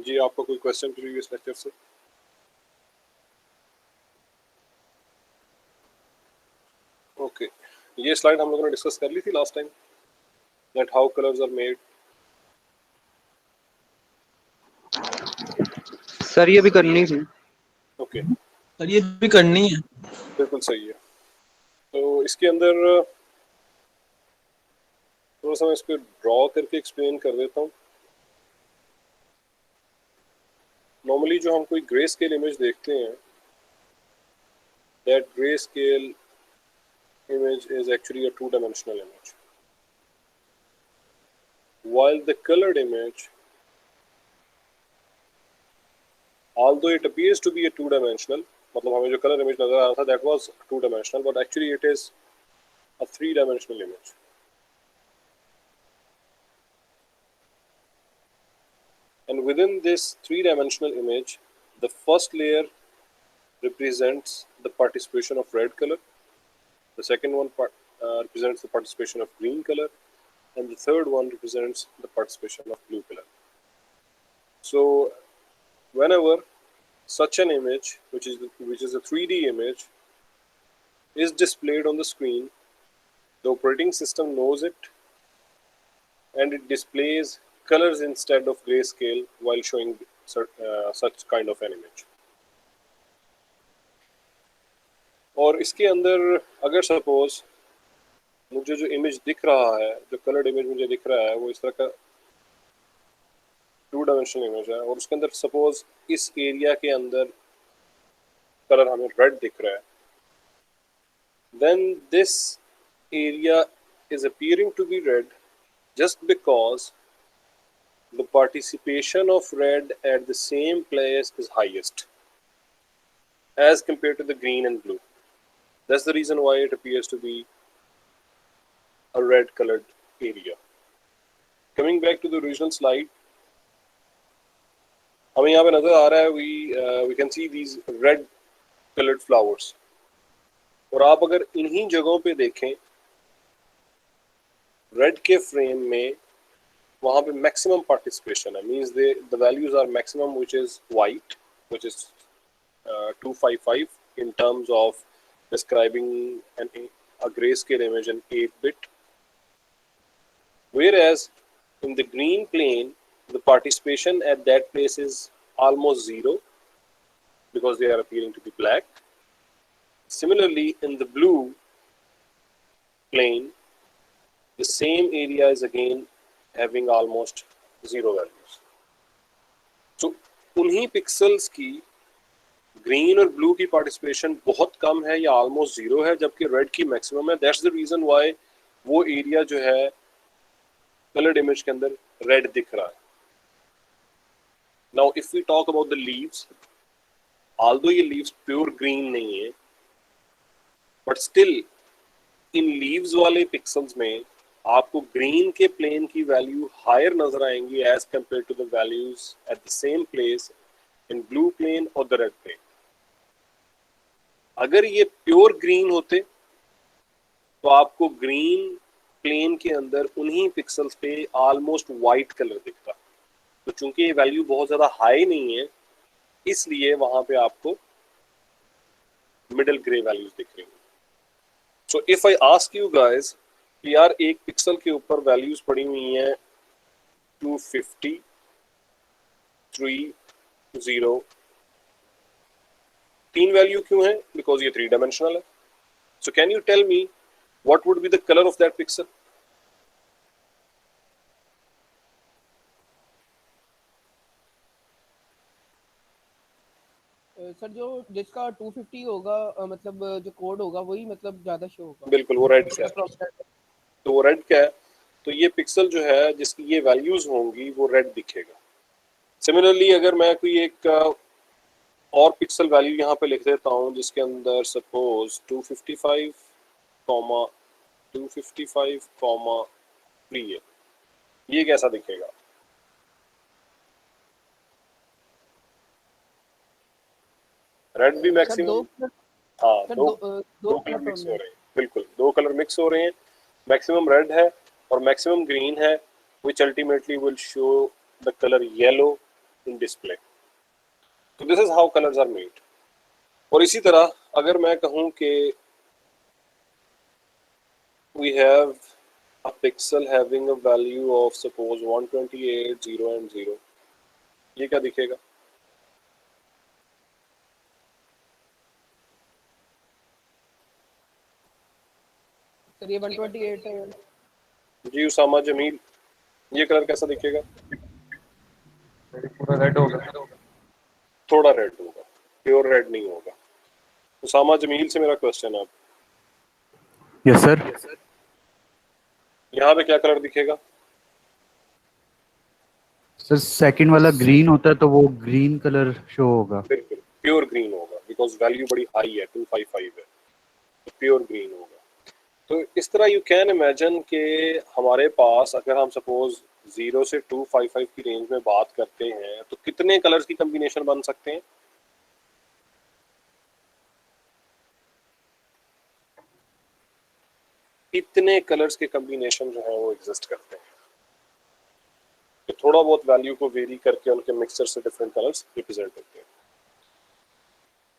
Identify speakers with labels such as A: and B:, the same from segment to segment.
A: जी, आपका कोई question previous lecture से? ओके, ये स्लाइड हम लोगों ने डिस्कस कर ली थी last time, that how colours are made.
B: Sir ये भी करनी थी।
A: ओके,
C: सर ये भी करनी है।
A: बिल्कुल सही है। तो इसके अंदर थोड़ा सा मैं इसको ड्रॉ करके एक्सप्लेन कर देता हूँ। नॉर्मली जो हम कोई ग्रे स्केल इमेज देखते हैं, that grey scale image is actually a two-dimensional image, while the colored image, although it appears to be a two-dimensional, मतलब हमें जो color image नजर आ रहा था that was two-dimensional, but actually it is a three-dimensional image. And within this three-dimensional image, the first layer represents the participation of red color, the second one represents the participation of green color, and the third one represents the participation of blue color. So whenever such an image, which is a 3D image, is displayed on the screen, the operating system knows it and it displays colors instead of grayscale while showing such kind of an image. और इसके अंदर अगर suppose मुझे जो image दिख रहा है, जो कलर्ड इमेज मुझे दिख रहा है, वो इस तरह का टू डायमेंशनल इमेज है और उसके अंदर सपोज इस एरिया के अंदर कलर हमें रेड दिख रहा है, then this area is appearing to be red just because the participation of red at the same place is highest as compared to the green and blue. That's the reason why it appears to be a red colored area. Coming back to the original slide, हमें यहाँ पे नजर आ रहा है we can see these red colored flowers. और आप अगर इन्हीं जगहों पे देखें, रेड के फ्रेम में वहाँ पे मैक्सिमम पार्टिसिपेशन है, means the values are maximum, which is white, which is 255 in terms of describing a grayscale image in 8-bit, whereas in the green plane the participation at that place is almost zero because they are appearing to be black. Similarly, in the blue plane, the same area is again having almost zero values. So उन्हीं pixels की green और blue की participation बहुत कम है या almost zero है, जबकि red की मैक्सिमम है. दैट्स द रीजन व्हाई वो एरिया जो है कलर्ड इमेज के अंदर रेड दिख रहा है. Now if we talk about the leaves, although ये लीव्स प्योर ग्रीन नहीं है, बट स्टिल इन लीव्स वाले पिक्सल्स में आपको ग्रीन के प्लेन की वैल्यू हायर नजर आएंगी as compare to the values at the same place in blue plane और द रेड प्लेन. अगर ये प्योर ग्रीन होते तो आपको ग्रीन प्लेन के अंदर उन्हीं पिक्सल्स पे ऑलमोस्ट वाइट कलर दिखता. तो चूंकि ये वैल्यू बहुत ज्यादा हाई नहीं है, इसलिए वहां पे आपको मिडिल ग्रे वैल्यूज दिख रही हैं. So if I ask you guys कि यार एक पिक्सल के ऊपर वैल्यूज पड़ी हुई हैं 250, 30, 3 वैल्यू क्यों है? बिकॉज ये 3 डायमेंशनल है. So can you tell me what would be the colour of that pixel?
D: Sir जो जिसका 250 होगा मतलब जो कोड होगा वही मतलब ज्यादा शो होगा.
A: बिल्कुल, वो रेड का है. तो वो रेड का है, तो ये पिक्सल जो है जिसकी ये वैल्यूज होंगी वो रेड दिखेगा. सिमिलरली अगर मैं कोई एक और पिक्सल वैल्यू यहाँ पे लिख देता हूँ जिसके अंदर सपोज 255, 3 है, ये कैसा दिखेगा? रेड भी मैक्सिमम, हाँ दो कलर मिक्स हो रहे हैं. बिल्कुल, 2 कलर मिक्स हो रहे हैं. मैक्सिमम रेड है और मैक्सिमम ग्रीन है, which ultimately will show the color yellow in display. So this is how colors are made. और इसी तरह अगर मैं कहूँ कि we have a pixel having a value of suppose 128, 0 and 0, ये क्या दिखेगा?
D: सर ये 128 है।
A: जी उसामा जमील, ये कलर कैसा दिखेगा?
B: पूरा रेड होगा।
A: थोड़ा रेड होगा, प्योर रेड नहीं होगा। उसामा जमील से मेरा क्वेश्चन है अब,
E: यस सर।
A: यहाँ पे क्या कलर दिखेगा?
E: सर सेकंड वाला ग्रीन होता है तो वो ग्रीन कलर शो होगा।
A: बिल्कुल प्योर ग्रीन होगा, बिकॉज वैल्यू बड़ी हाई है, 255 है, तो प्योर ग्रीन होगा। तो इस तरह यू कैन इमेजिन कि हमारे पास अगर हम सपोज 0 से 255 की रेंज में बात करते हैं तो कितने कलर्स की कम्बिनेशन बन सकते हैं? इतने कलर्स के कम्बिनेशन जो है वो एग्जिस्ट करते हैं। तो थोड़ा बहुत वैल्यू को वेरी करके उनके मिक्सचर से डिफरेंट कलर्स रिप्रेजेंट करते हैं।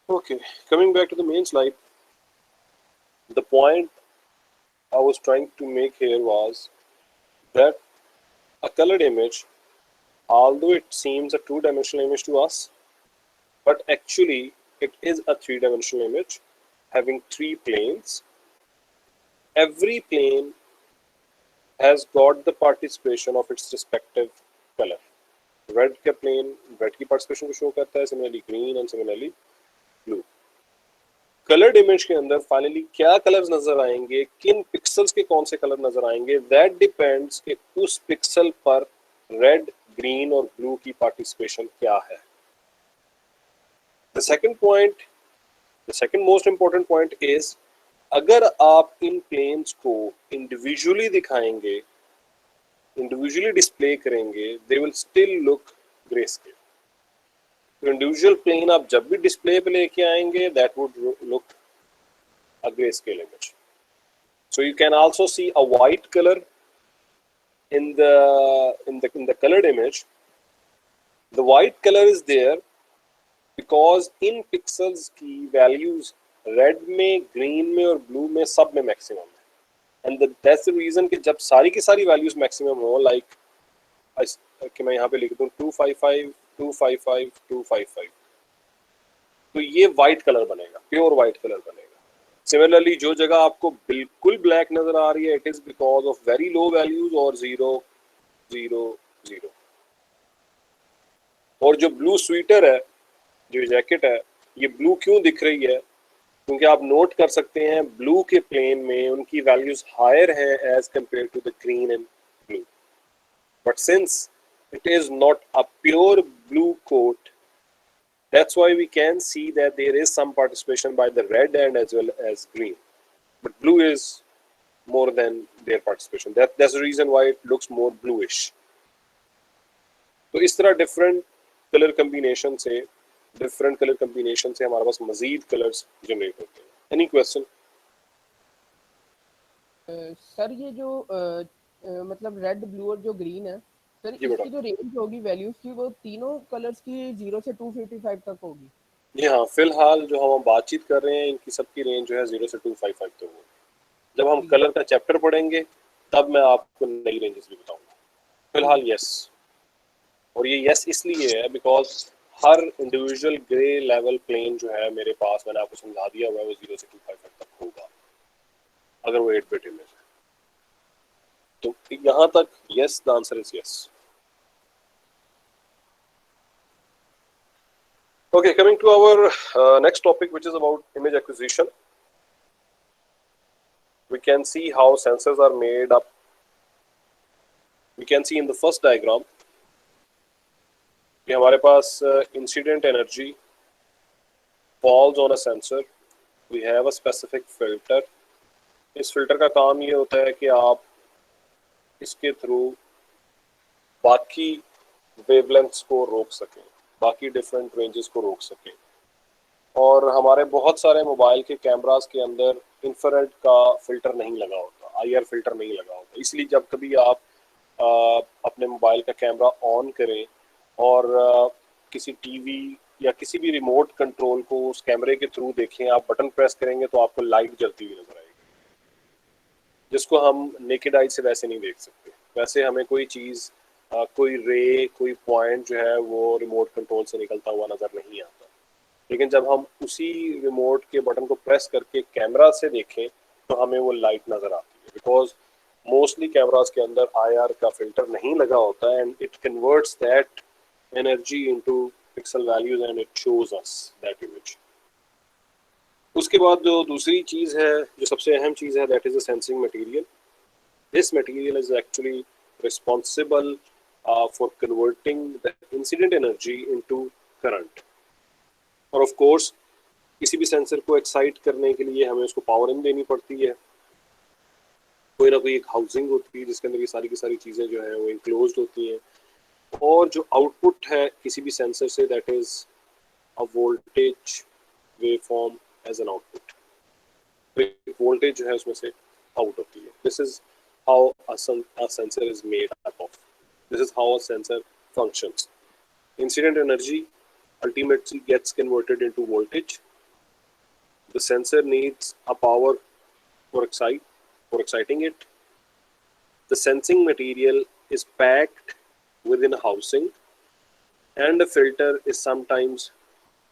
A: Okay, coming back to the main slide, the point I was trying to make here was that a colored image, although it seems a two-dimensional image to us, but actually it is a three-dimensional image having three planes. Every plane has got the participation of its respective color. Red का plane red की participation को show करता है, similarly green and similarly blue. Coloured image के अंदर finally क्या colours नजर आएंगे, किन पिक्सल्स के कौन से कलर नजर आएंगे, दैट डिपेंड्स कि उस पिक्सल पर रेड, ग्रीन और ब्लू की पार्टिसिपेशन क्या है। The second point, the second most important point is, अगर आप इन प्लेन्स को इंडिविजुअली दिखाएंगे, इंडिविजुअली डिस्प्ले करेंगे, they will still look grey scale. Individual plane आप जब भी डिस्प्ले पे लेके आएंगे, that would look a grey scale image. So you can also see a white colour in the colored image. The white color is there because in pixels की values red में, green में और blue में सब में maximum है, and that's the reason कि जब सारी की सारी values maximum हो, like कि मैं यहाँ पे लिख दूँ 255, 255, 255, तो ये वाइट कलर बनेगा, प्योर वाइट कलर बनेगा। सिमिलरली जो जगह आपको बिल्कुल ब्लैक नजर आ रही है, it is because of very low values और 0 0 0। और जो ब्लू स्वेटर है, जो जैकेट है, ये ब्लू क्यों दिख रही है? क्योंकि आप नोट कर सकते हैं ब्लू के प्लेन में उनकी वैल्यूज हायर है as compare to the green and blue, but since it is not a pure blue coat, that's why we can see that there is some participation by the red and as well as green, but blue is more than their participation. That's the reason why it looks more bluish. तो इस तरह different colour combination से हमारे पास मजीद colours generate होते हैं। Any question?
D: Sir ये जो मतलब रेड, ब्लू और जो ग्रीन है सर, इसकी जो रेंज होगी वैल्यूज की, वो तीनों कलर्स की 0 से 255 तक होगी?
A: जी हाँ, फिलहाल जो हम बातचीत कर रहे हैं इनकी सबकी रेंज जो है 0 से 255 तक होगी। जब हम कलर का चैप्टर पढ़ेंगे तब मैं आपको नई रेंजेस भी बताऊंगा। फिलहाल यस, और ये यस इसलिए है बिकॉज हर इंडिविजुअल ग्रे लेवल प्लेन जो है मेरे पास, मैंने आपको समझा दिया हुआ है, वो 0 से 255 तक होगा अगर वो 8 बिट इमेज है। तो यहाँ तक yes, the answer is yes. Okay, coming to our next topic, which is about image acquisition. We can see how sensors are made up. We can see in the first diagram कि हमारे पास incident energy falls on a sensor. We have a specific filter. इस filter का काम ये होता है कि आप इसके थ्रू बाकी वेवलेंथ्स को रोक सकें, बाकी डिफरेंट रेंजेस को रोक सकें। और हमारे बहुत सारे मोबाइल के कैमरास के अंदर इंफ्रारेड का फिल्टर नहीं लगा होता, आईआर फिल्टर नहीं लगा होता, इसलिए जब कभी आप अपने मोबाइल का कैमरा ऑन करें और किसी टीवी या किसी भी रिमोट कंट्रोल को उस कैमरे के थ्रू देखें, आप बटन प्रेस करेंगे तो आपको लाइट जलती हुई नजर आएगी, जिसको हम नेकेड आई से वैसे नहीं देख सकते। वैसे हमें कोई चीज़, कोई रे, कोई पॉइंट जो है वो रिमोट कंट्रोल से निकलता हुआ नज़र नहीं आता। लेकिन जब हम उसी रिमोट के बटन को प्रेस करके कैमरा से देखें तो हमें वो लाइट नज़र आती है, बिकॉज मोस्टली कैमरास के अंदर आईआर का फिल्टर नहीं लगा होता है, and it converts that energy into pixel values and it shows us that image. उसके बाद जो दूसरी चीज़ है, जो सबसे अहम चीज़ है, that is a sensing material. This material is actually responsible for converting the incident energy into current. और ऑफ कोर्स किसी भी सेंसर को एक्साइट करने के लिए हमें उसको पावरिंग देनी पड़ती है। कोई ना कोई एक हाउसिंग होती है जिसके अंदर ये सारी की सारी चीज़ें जो है वो इंक्लोज्ड होती हैं, और जो आउटपुट है किसी भी सेंसर से, that is a voltage waveform as an output. Voltage जो है उसमें से आउट होती है। This is how a sensor is made up of. This is how a sensor functions. Incident energy ultimately gets converted into voltage. The sensor needs a power for exciting it. The sensing material is packed within a housing, and a filter is sometimes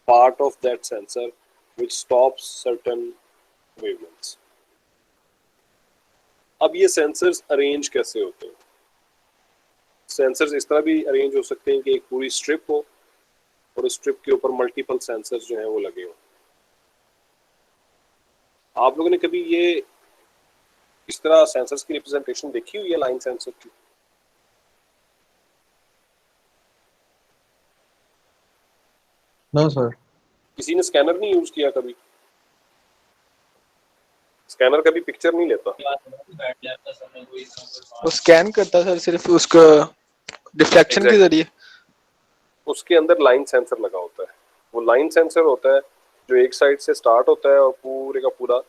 A: part of that sensor which stops certain wavelengths. अब ये sensors arrange कैसे होते हैं? Sensors इस तरह भी arrange हो सकते हैं कि एक पूरी स्ट्रिप हो और उस स्ट्रिप के ऊपर मल्टीपल सेंसर्स जो हैं वो लगे हों। आप लोगों ने कभी ये इस तरह सेंसर्स की रिप्रेजेंटेशन देखी हुई है लाइन सेंसर की?
C: No sir.
A: किसी ने स्कैनर नहीं यूज किया कभी? स्कैनर कभी पिक्चर नहीं लेता,
F: वो स्कैन करता सर सिर्फ उसका डिफ्लेक्शन के जरिए।
A: उसके अंदर लाइन सेंसर लगा होता है। वो लाइन सेंसर होता है जो एक साइड से स्टार्ट होता है और पूरे का पूरा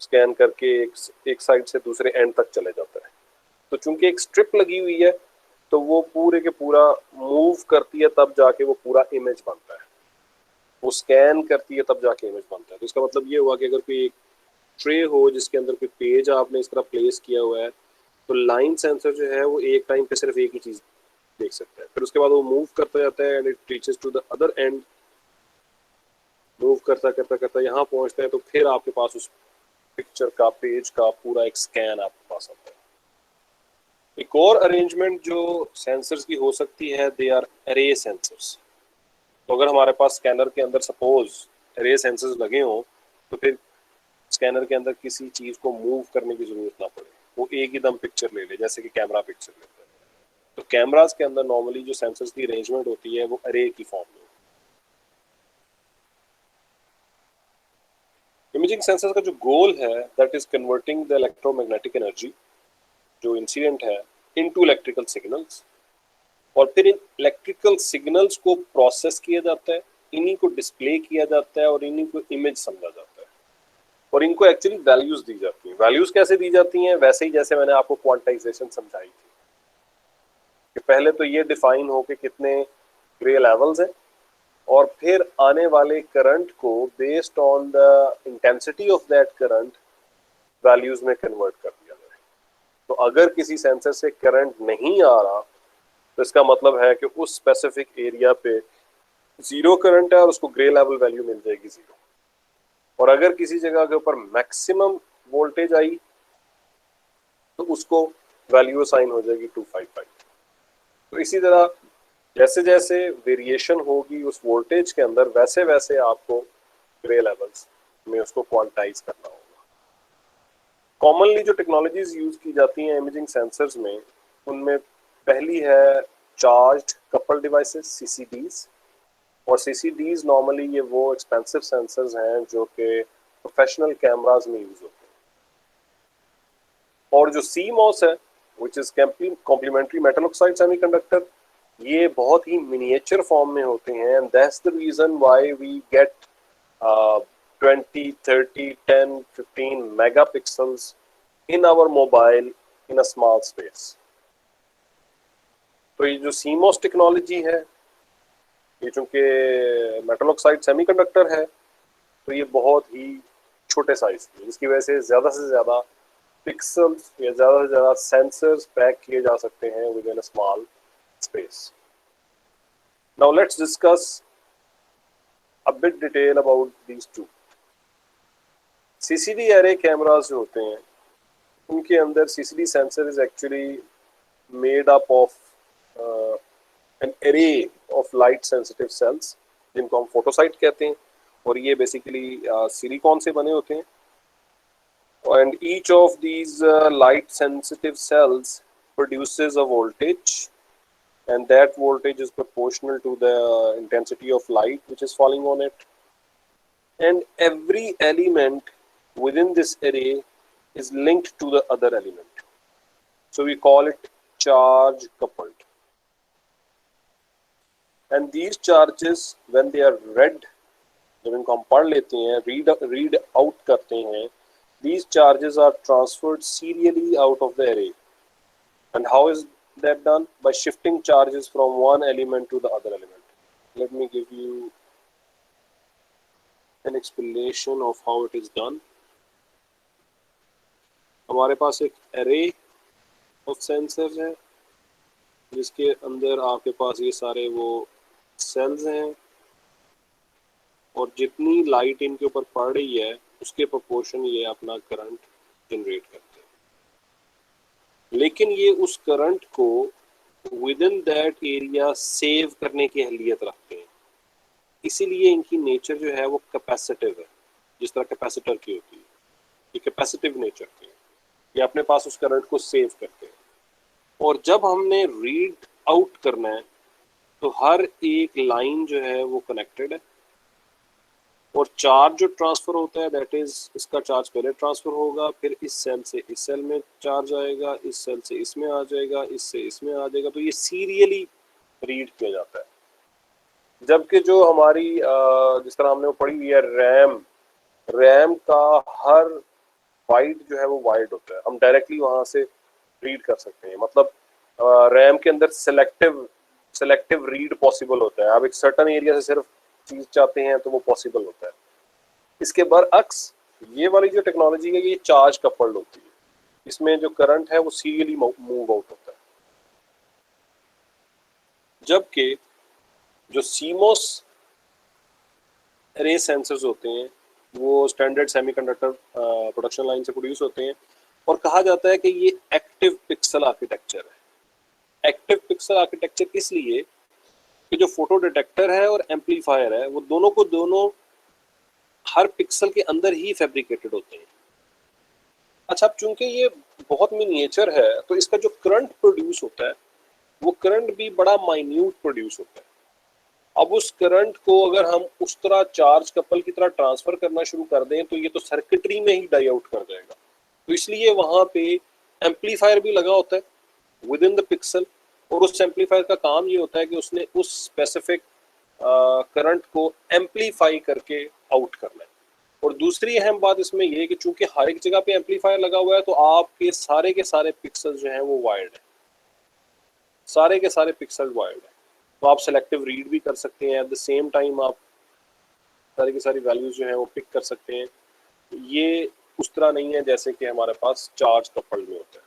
A: स्कैन करके एक साइड से दूसरे एंड तक चले जाता है। तो चूंकि एक स्ट्रिप लगी हुई है तो वो पूरे के पूरा मूव करती है, तब जाके वो पूरा इमेज बनता है। वो स्कैन करती है तब जाके इमेज बनता है। तो इसका मतलब ये हुआ कि अगर कोई एक ट्रे हो जिसके अंदर कोई पेज आपने इस तरह प्लेस किया हुआ है, तो लाइन सेंसर जो है वो एक टाइम पे सिर्फ एक ही चीज देख सकता है। फिर उसके बाद वो मूव करता जाता है and it reaches to the other end. Move करता करता करता यहाँ पहुंचता है तो फिर आपके पास उस पिक्चर का, पेज का पूरा एक स्कैन आपके पास आता है। एक और अरेंजमेंट जो सेंसर्स की हो सकती है, दे आर एरे सेंसर्स। तो अगर हमारे पास स्कैनर के अंदर सपोज एरे सेंसर्स लगे हों तो फिर स्कैनर के अंदर किसी चीज को मूव करने की जरूरत ना पड़े, वो एक ही दम पिक्चर ले ले, जैसे कि कैमरा पिक्चर लेता है। तो कैमरास के अंदर नॉर्मली जो सेंसर्स की अरेंजमेंट होती है वो अरे की फॉर्म में। इमेजिंग सेंसर का जो गोल है, that is converting the electromagnetic energy जो इंसिडेंट है इनटू इलेक्ट्रिकल सिग्नल्स, और फिर इन इलेक्ट्रिकल सिग्नल्स को प्रोसेस किया जाता है, इन्हीं को डिस्प्ले किया जाता है और इन्हीं को इमेज समझा जाता है, और इनको एक्चुअली वैल्यूज दी जाती हैं। वैल्यूज कैसे दी जाती हैं? वैसे ही जैसे मैंने आपको क्वांटाइजेशन समझाई थी कि पहले तो ये डिफाइन हो कि कितने ग्रे लेवल्स हैं, और फिर आने वाले करंट को based on the intensity of that current values में कन्वर्ट कर दिया जाए। तो अगर किसी सेंसर से करंट नहीं आ रहा तो इसका मतलब है कि उस स्पेसिफिक एरिया पे जीरो करंट है और उसको ग्रे लेवल वैल्यू मिल जाएगी जीरो। और अगर किसी जगह के ऊपर मैक्सिमम वोल्टेज आई तो उसको वैल्यू असाइन हो जाएगी 255। तो इसी तरह जैसे जैसे वेरिएशन होगी उस वोल्टेज के अंदर, वैसे वैसे आपको ग्रे लेवल्स में उसको क्वांटाइज करना होगा। कॉमनली जो टेक्नोलॉजीज यूज की जाती हैं इमेजिंग सेंसर्स में, उनमें पहली है चार्ज्ड कपल डिवाइसेस, सीसीडीज। और सीसीडीज नॉर्मली ये वो एक्सपेंसिव सेंसर्स हैं जो कि प्रोफेशनल कैमरास में यूज होते हैं। और जो CMOS है, which is complementary metal oxide semiconductor, ये बहुत ही मिनिएचर फॉर्म में होते हैं, and that's the reason why we get 20, 30, 10, 15 megapixels in our mobile in a small space. तो ये जो सीमोस टेक्नोलॉजी है, ये चूंकि मेटल ऑक्साइड सेमीकंडक्टर है, तो ये बहुत ही छोटे साइज की, जिसकी वजह से ज़्यादा पिक्सल्स या ज़्यादा से ज़्यादा सेंसर्स पैक किए जा सकते हैं with in a small space. Now let's discuss a bit detail about these two. CCD array cameras जो होते हैं, उनके अंदर CCD sensor is actually made up of an array of light sensitive cells, जिनको हम फोटोसाइट कहते हैं, और ये बेसिकली सिलिकॉन से बने होते हैं. And each of these light sensitive cells produces a voltage, and that voltage is proportional to the intensity of light which is falling on it. And every element within this array is linked to the other element. So we call it charge coupled. And these charges, when they are read, जब इनको हम पढ़ लेते हैं, read out करते हैं, these charges are transferred serially out of the array. And how is that done? By shifting charges from one element to the other element. Let me give you an explanation of how it is done. हमारे पास एक array of sensors है, जिसके अंदर आपके पास ये सारे वो cells हैं, और जितनी लाइट इनके ऊपर पड़ रही है उसके प्रोपोर्शन ये अपना करंट जनरेट करते हैं. लेकिन ये उस करंट को with in that area save करने की अहलियत रखते हैं, इसीलिए इनकी नेचर जो है वो कैपेसिटिव है, जिस तरह कैपेसिटर की होती है. ये कैपेसिटिव नेचर के हैं, ये अपने पास उस करंट को सेव करते हैं. और जब हमने रीड आउट करना है तो हर एक लाइन जो है वो कनेक्टेड है, और चार्ज जो ट्रांसफर होता है दैट इज, इसका चार्ज पहले ट्रांसफर होगा, फिर इस सेल से इस सेल में चार्ज आएगा, इस सेल से इसमें आ जाएगा, इससे इसमें आ जाएगा. तो ये सीरियली रीड किया जाता है. जबकि जो हमारी जिस तरह हमने वो पढ़ी हुई है रैम का हर बाइट जो है वो वाइड होता है, हम डायरेक्टली वहां से रीड कर सकते हैं. मतलब रैम के अंदर सेलेक्टिव रीड पॉसिबल होता है. आप एक सर्टन एरिया से सिर्फ चीज चाहते हैं तो वो पॉसिबल होता है. इसके बरअक्स ये वाली जो टेक्नोलॉजी है ये चार्ज कपल्ड होती है, इसमें जो करंट है वो सीरियली मूव आउट होता है. जबकि जो सीमोस रे सेंसर्स होते हैं वो स्टैंडर्ड सेमीकंडक्टर प्रोडक्शन लाइन से प्रोड्यूस होते हैं, और कहा जाता है कि ये एक्टिव पिक्सल आर्किटेक्चर है. एक्टिव पिक्सल आर्किटेक्चर इसलिए कि जो फोटो डिटेक्टर है और एम्पलीफायर है वो दोनों को दोनों हर पिक्सल के अंदर ही फैब्रिकेटेड होते हैं. अच्छा, अब चूंकि ये बहुत मिनिएचर है तो इसका जो करंट प्रोड्यूस होता है वो करंट भी बड़ा माइन्यूट प्रोड्यूस होता है. अब उस करंट को अगर हम उस तरह चार्ज कपल की तरह ट्रांसफर करना शुरू कर दें तो ये तो सर्किटरी में ही डाई आउट कर जाएगा. तो इसलिए वहां पे एम्पलीफायर भी लगा होता है विद इन द पिक्सल, और उस एम्पलीफायर का काम ये होता है कि उसने उस स्पेसिफिक करंट को एम्पलीफाई करके आउट करना है. और दूसरी अहम बात इसमें ये है कि चूंकि हर एक जगह पे एम्पलीफायर लगा हुआ है तो आपके सारे के सारे पिक्सल जो हैं वो वायर्ड है, सारे के सारे पिक्सल वायर्ड है. तो आप सेलेक्टिव रीड भी कर सकते हैं, एट द सेम टाइम आप सारी की सारी वैल्यूज जो हैं वो पिक कर सकते हैं. ये उस तरह नहीं है जैसे कि हमारे पास चार्ज कपल्ड में होता है.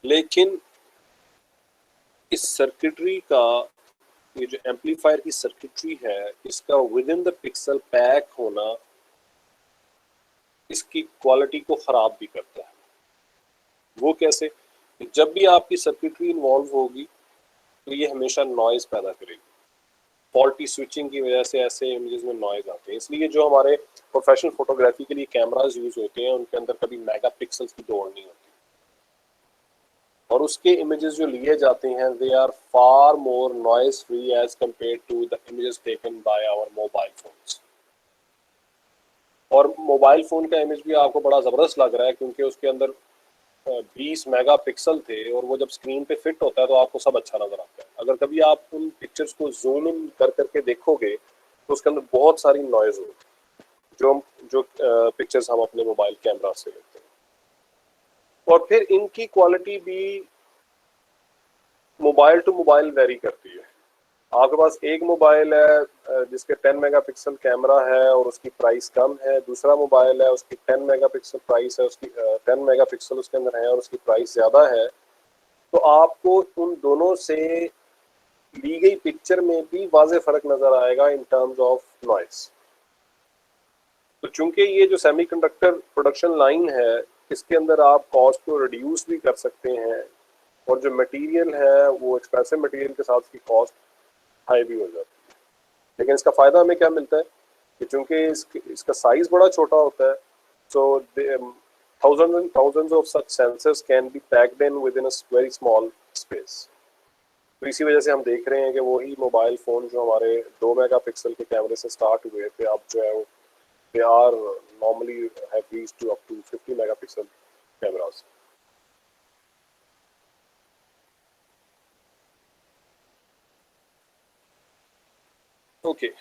A: लेकिन इस सर्किटरी का, ये जो एम्पलीफायर की सर्किटरी है, इसका with in the pixel pack होना इसकी क्वालिटी को खराब भी करता है. वो कैसे? जब भी आपकी सर्किटरी इन्वॉल्व होगी तो ये हमेशा नॉइज पैदा करेगी. फॉल्टी स्विचिंग की वजह से ऐसे इमेजेस में नॉइज आते हैं. इसलिए जो हमारे प्रोफेशनल फोटोग्राफी के लिए कैमरास यूज होते हैं उनके अंदर कभी मेगा पिक्सल्स की दौड़ नहीं होती, और उसके इमेजेस जो लिए जाते हैं they are far more noise free as compare to the images taken by our mobile phones. और मोबाइल फोन का इमेज भी आपको बड़ा ज़बरदस्त लग रहा है क्योंकि उसके अंदर 20 मेगापिक्सल थे, और वो जब स्क्रीन पे फिट होता है तो आपको सब अच्छा नजर आता है. अगर कभी आप उन पिक्चर्स को जूम इन कर करके देखोगे तो उसके अंदर बहुत सारी नॉइज होती है जो पिक्चर्स हम अपने मोबाइल कैमरा से लेते हैं. और फिर इनकी क्वालिटी भी मोबाइल टू मोबाइल वेरी करती है। आपके पास एक मोबाइल है जिसके 10 मेगापिक्सल कैमरा है और उसकी प्राइस कम है, दूसरा मोबाइल है उसकी 10 मेगापिक्सल प्राइस है, उसकी 10 मेगापिक्सल उसके अंदर है और उसकी प्राइस ज़्यादा है, तो आपको उन दोनों से ली गई पिक्चर में भी वाज़े फ़र्क नज़र आएगा इन टर्म्स ऑफ नॉइस। तो चूंकि ये जो सेमीकंडक्टर प्रोडक्शन लाइन है इसके अंदर आप कॉस्ट को रिड्यूस भी कर सकते हैं और जो मटेरियल है वो एक्सपेंसिव मटेरियल के साथ उसकी कॉस्ट हाई भी हो जाती है। लेकिन इसका फ़ायदा हमें क्या मिलता है कि चूंकि इसका साइज़ बड़ा छोटा होता है, सो thousands and thousands of such sensors can be packed in within a very small space। तो इसी वजह से हम देख रहे हैं कि वही मोबाइल फ़ोन जो हमारे 2 मेगापिक्सल के कैमरे से स्टार्ट हुए थे अब जो है वो they are normally have reached to up to 50 megapixel cameras। Okay,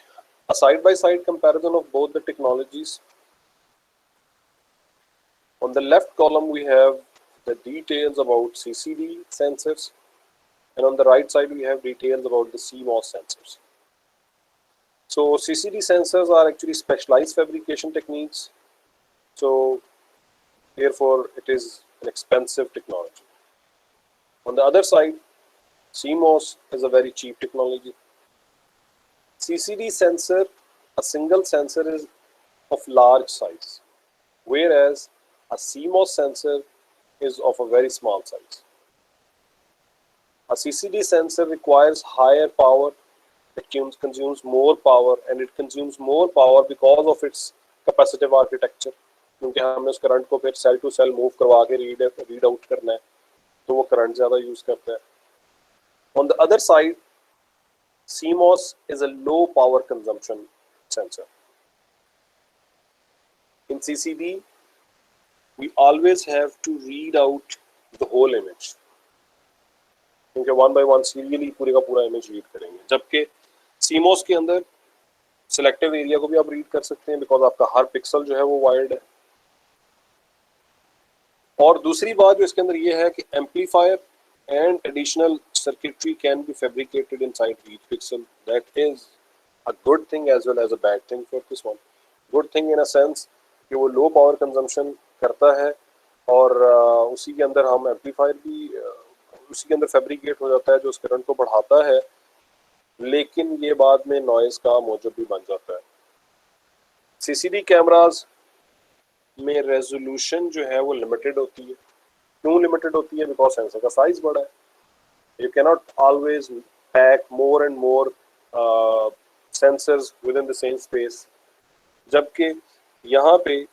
A: a side-by-side comparison of both the technologies. On the left column we have the details about CCD sensors, and on the right side we have details about the CMOS sensors. So CCD sensors are actually specialized fabrication techniques, so therefore it is an expensive technology. On the other side, CMOS is a very cheap technology. CCD sensor, a single sensor is of large size, whereas a CMOS sensor is of a very small size. A CCD sensor requires higher power, it consumes more power, and it consumes more power because of its capacitive architecture, क्योंकि हमें उस current को फिर cell to cell move करवा के read out करना है, तो वो करंट ज़्यादा यूज़ करता है। On the other side, CMOS is a low power consumption sensor. In CCD, we always have to read out the whole image, क्योंकि वन बाय वन सीरियली पूरे का पूरा इमेज रीड करेंगे, जबकि CMOS के अंदर सिलेक्टिव एरिया को भी आप रीड कर सकते हैं बिकॉज आपका हर पिक्सल जो है वो वाइड है। और दूसरी बात जो इसके अंदर ये है कि amplifier and additional circuitry can be fabricated inside each pixel. That is a good thing as well as a bad thing for this one. Good thing in a sense कि वो low power consumption करता है और उसी के अंदर हम amplifier भी उसी के अंदर फैब्रिकेट हो जाता है जो उस करंट को बढ़ाता है, लेकिन ये बाद में नॉइज का मौजूद भी बन जाता है। CCD कैमराज में रेजोल्यूशन जो है वो लिमिटेड होती है। क्यों लिमिटेड होती है? बिकॉज सेंसर का साइज बड़ा है। You can not always pack more and more sensors within the same space, जबकि यहाँ पे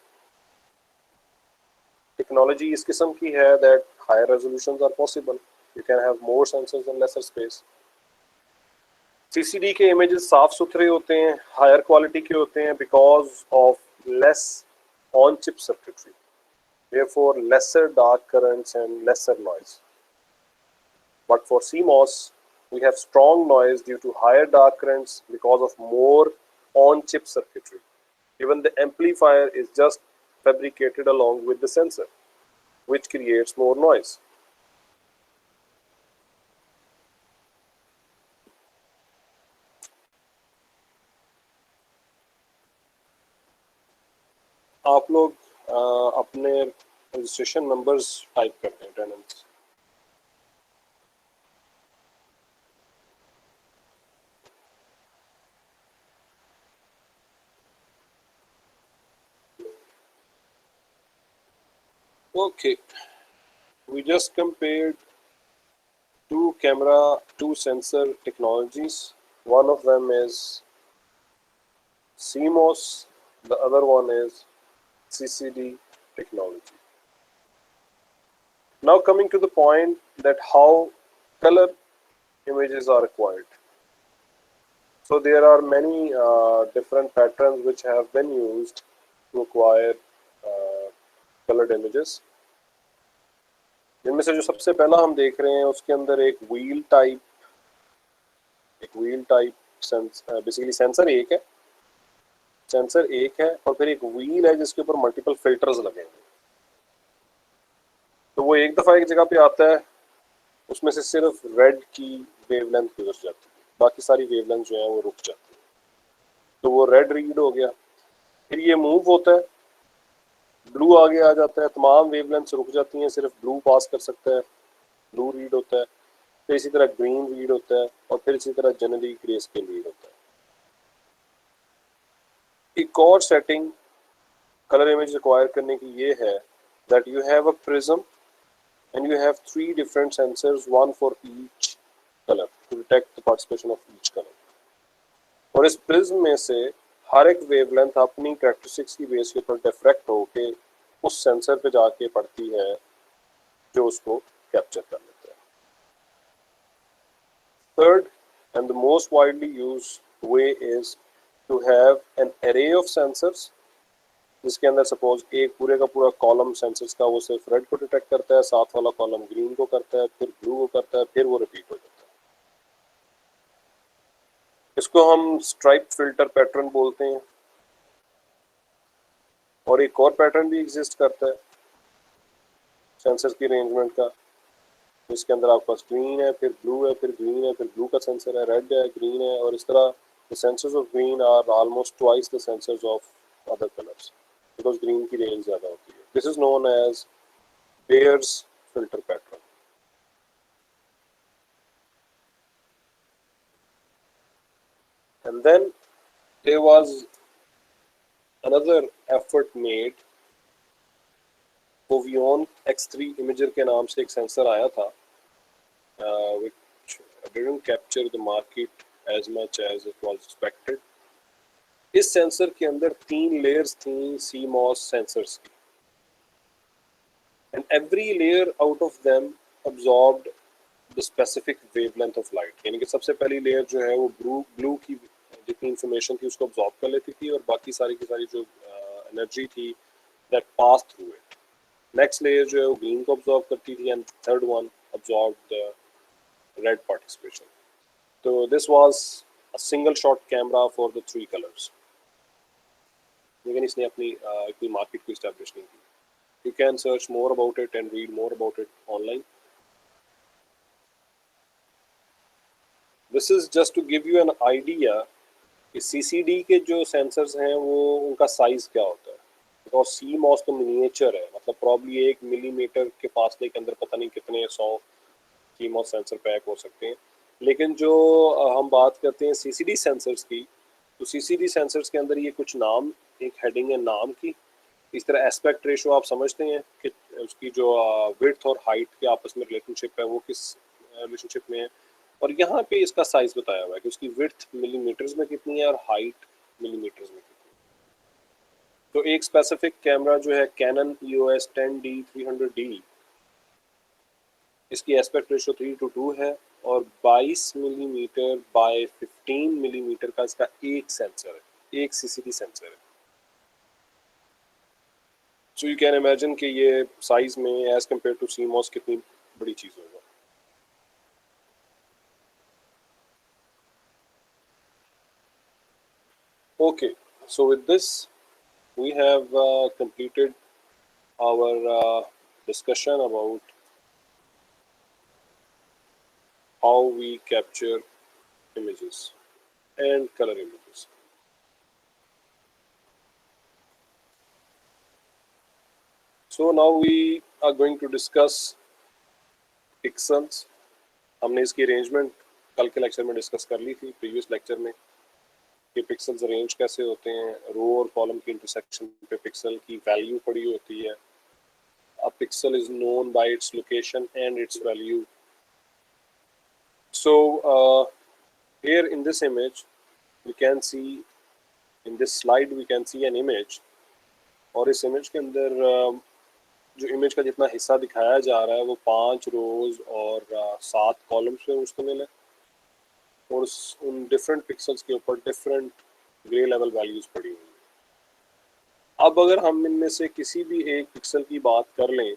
A: टेक्नोलॉजी इस किस्म की है that higher resolutions are possible, you can have more sensors in lesser space. CCD के इमेजेस साफ सुथरे होते हैं, हायर क्वालिटी के होते हैं because of less on chip circuitry, therefore lesser dark currents and lesser noise. But for CMOS, we have strong noise due to higher dark currents because of more on-chip circuitry. Even the amplifier is just fabricated along with the sensor, which creates more noise. आप लोग अपने registration numbers type करते हैं attendance. Okay, we just compared two sensor technologies. One of them is CMOS, the other one is CCD technology. Now coming to the point that how color images are acquired. So there are many different patterns which have been used to acquire colored images. इनमें से जो सबसे पहला हम देख रहे हैं उसके अंदर एक व्हील टाइप बेसिकली सेंसर एक है और फिर एक व्हील है जिसके ऊपर मल्टीपल फिल्टर्स लगे हैं। तो वो एक दफ़ा एक जगह पे आता है उसमें से सिर्फ रेड की वेवलेंथ गुजर जाती है, बाकी सारी वेवलेंथ जो है वो रुक जाती है। तो वो रेड रीड हो गया, फिर ये मूव होता है, ब्लू आगे आ जाता है, तमाम वेवलेंथ्स रुक जाती हैं, सिर्फ ब्लू पास कर सकता है, ब्लू रीड होता है, फिर इसी तरह ग्रीन रीड होता है, और फिर इसी तरह जनरली ग्रे स्केल रीड होता है। एक और सेटिंग कलर इमेज रिक्वायर करने की ये है that you have a prism and you have 3 different sensors, one for each color to detect the participation of each color. और इस प्रिज्म में से हर एक वेवलेंथ अपनी कैरेक्टरिस्टिक्स की बेस के ऊपर डिफ्रैक्ट होके उस सेंसर पे जाके पड़ती है जो उसको कैप्चर कर लेता है। Third and the most widely used way is to have an array of sensors, जिसके अंदर सपोज एक पूरे का पूरा कॉलम सेंसर्स का वो सिर्फ रेड को डिटेक्ट करता है, साथ वाला कॉलम ग्रीन को करता है, फिर ब्लू को करता है, फिर वो रिपीट हो जाता है। इसको हम स्ट्राइप फिल्टर पैटर्न बोलते हैं। और एक और पैटर्न भी एग्जिस्ट करता है सेंसर्स की अरेंजमेंट का, इसके अंदर आपके पास ग्रीन है, फिर ब्लू है, फिर ग्रीन है, फिर ब्लू का सेंसर है, रेड है, ग्रीन है, और इस तरह the sensors of green are almost twice the sensors of other colours because green की रेंज ज़्यादा होती है. This is known as Bayes filter pattern. And then there was another effort made. Foveon X3 imager के नाम से एक sensor आया था, which didn't capture the market as much as it was expected. इस सेंसर के अंदर 3 लेयर्स थी CMOS सेंसर्स की, and every layer out of them absorbed the specific wavelength of light. यानी कि सबसे पहली लेयर जो है वो ब्लू की जितनी इंफॉर्मेशन थी उसको अब्जॉर्ब कर लेती थी, और बाकी सारी की सारी जो एनर्जी थी that pass through it. Next layer जो है वो ग्रीन को अब्जॉर्ब करती थी, and third one absorb the red participation. तो this was a single shot camera for the 3 colours, लेकिन इसने अपनी मार्केट को इस्टेब्लिश नहीं की। You can search more about it and read more about it online. This is just to give you an idea कि CCD के जो sensors हैं वो उनका साइज क्या होता है, बिकॉज CMOS तो मिनिएचर है, मतलब प्रॉब्ली 1 मिलीमीटर के फासले के अंदर पता नहीं कितने 100 CMOS सेंसर पैक हो सकते हैं। लेकिन जो हम बात करते हैं CCD सेंसर्स की, तो CCD सेंसर्स के अंदर ये कुछ नाम, एक हेडिंग है नाम की। इस तरह एस्पेक्ट रेशो आप समझते हैं कि उसकी जो विड्थ और हाइट के आपस में रिलेशनशिप है वो किस रिलेशनशिप में है, और यहाँ पे इसका साइज बताया हुआ है कि उसकी विड्थ मिलीमीटर्स में कितनी है और हाइट मिलीमीटर्स में कितनी है। तो एक स्पेसिफिक कैमरा जो है कैनन EOS 10D 300D, इसकी एस्पेक्ट रेशो 3:2 है, और 22 मिलीमीटर बाय 15 मिलीमीटर का इसका एक सेंसर है, एक CCD सेंसर है। So you can imagine कि ये साइज में as compared to CMOS कितनी बड़ी चीज होगा। Okay, so with this we have completed our discussion about how we capture images and color images. So now we are going to discuss pixels. हमने इसकी arrangement कल के lecture में discuss कर ली थी, प्रीवियस लेक्चर में, कि पिक्सल्स अरेंज कैसे होते हैं। रो और कॉलम की इंटरसेक्शन पे पिक्सल की वैल्यू पड़ी होती है। A pixel is known by its location and its value. So here in this image we can see, in this slide we can see an image, और इस इमेज के अंदर जो इमेज का जितना हिस्सा दिखाया जा रहा है वो 5 रोज और 7 कॉलम्स पे मुश्तमिल है, और उन डिफरेंट पिक्सल्स के ऊपर डिफरेंट ग्रे लेवल वैल्यूज पड़ी हुई है। अब अगर हम इनमें से किसी भी एक पिक्सल की बात कर लें,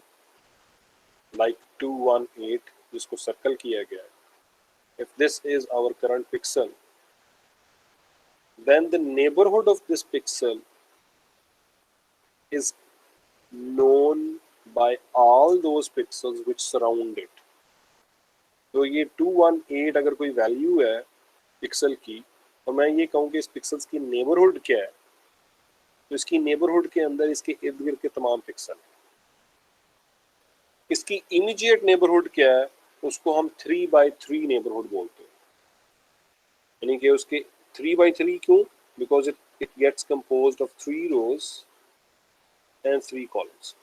A: लाइक 218 जिसको सर्कल किया गया है, if this is our current pixel, then the neighborhood of this pixel is known by all those pixels which surround it. तो ये 218 अगर कोई वैल्यू है पिक्सल की और मैं ये कहूँ कि इस पिक्सल्स की नेबरहुड क्या है, तो इसकी नेबरहुड के अंदर इसके इर्द गिर्द के तमाम पिक्सल। इसकी इमीडिएट नेबरहुड क्या है, उसको हम 3x3 नेबरहुड बोलते हैं। यानी कि उसके 3x3 क्यों? Because it gets composed of 3 rows and 3 columns,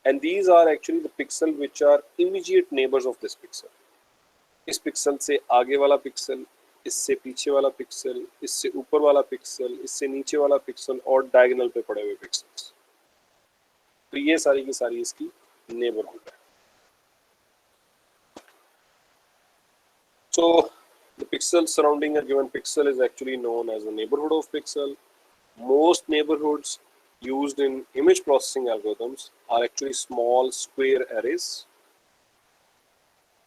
A: and these are actually the pixel which are immediate neighbors of this pixel. इस पिक्सल से आगे वाला पिक्सल, इससे पीछे वाला पिक्सल, इससे ऊपर वाला पिक्सल, इससे नीचे वाला पिक्सल और डायगोनल पे पड़े हुए पिक्सल्स। तो ये सारी की सारी इसकी नेबरहुड है। So the pixel surrounding a given pixel is actually known as the neighborhood of pixel. Most neighborhoods used in image processing algorithms are actually small square arrays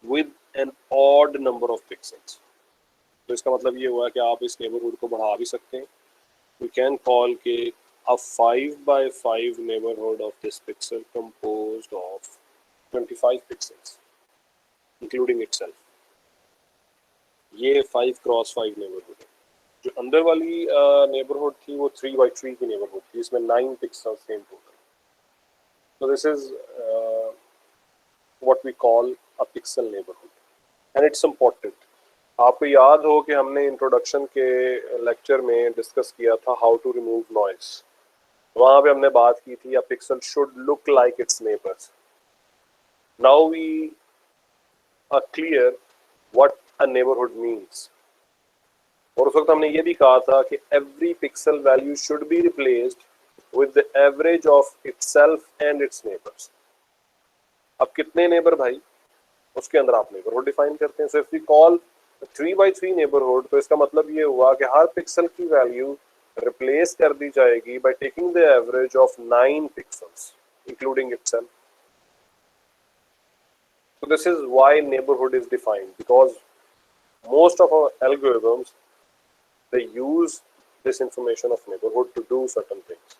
A: with an odd number of pixels. तो इसका मतलब ये हुआ कि आप इस neighborhood को बढ़ा भी सकते हैं। We can call के a 5x5 neighborhood of this pixel composed of 25 pixels, including itself. ये 5x5 नेबरहुड है। जो अंदर वाली नेबरहुड थी वो 3x3 की नेबरहुड थी, इसमें 9 पिक्सल्स थे in total. So this is what we call a pixel neighborhood and it's important. आपको याद हो कि हमने इंट्रोडक्शन के लेक्चर में डिस्कस किया था हाउ टू रिमूव नॉइज। वहाँ पे हमने बात की थी a pixel should look like its neighbors. Now we are clear what a neighborhood means. और उस वक्त हमने ये भी कहा था कि every pixel value should be replaced with the average of itself and its neighbors. अब कितने नेबर भाई, उसके अंदर आप नेबरहुड डिफाइन करते हैं। So if we call 3x3 neighbourhood, तो इसका मतलब ये हुआ कि हर पिक्सल की वैल्यू रिप्लेस कर दी जाएगी by taking the average of 9 pixels including itself. So this is why neighborhood is defined, because most of our algorithms, they use this information of neighborhood to do certain things.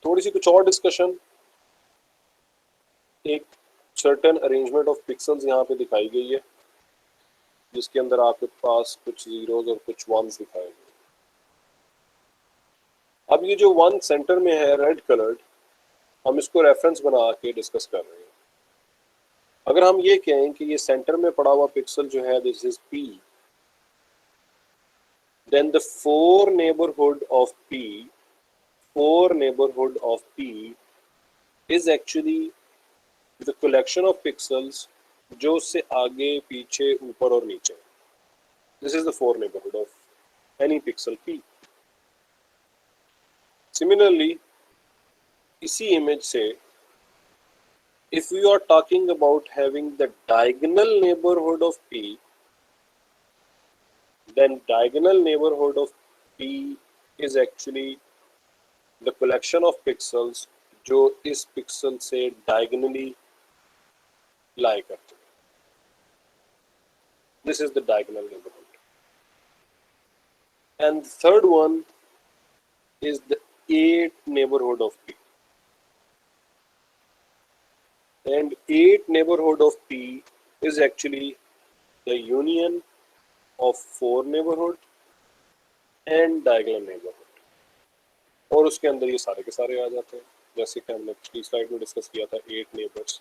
A: थोड़ी सी कुछ और discussion. एक certain arrangement of pixels यहाँ पे दिखाई गई है, जिसके अंदर आपके पास कुछ zeros और कुछ ones दिखाए गए। अब ये जो one सेंटर में है रेड कलर्ड, हम इसको रेफरेंस बना के डिस्कस कर रहे हैं। अगर हम ये कहें कि ये सेंटर में पड़ा हुआ पिक्सल जो है this is P, then the four neighborhood of P is actually the collection of pixels जो उससे आगे पीछे ऊपर और नीचे। This is the four neighborhood of any pixel P. Similarly, इसी इमेज से if we are talking about having the diagonal neighborhood of P, then diagonal neighborhood of P is actually the collection of pixels जो इस pixel से diagonally lie करते हैं। This is the diagonal neighborhood. And the third one is the 8 neighborhood of P. And 8 neighborhood of P is actually the union of 4 neighborhood and diagonal neighborhood. और उसके अंदर ये सारे के सारे आ जाते हैं, जैसे कि हमने पिछली स्लाइड में डिस्कस किया था 8 नेबर्स।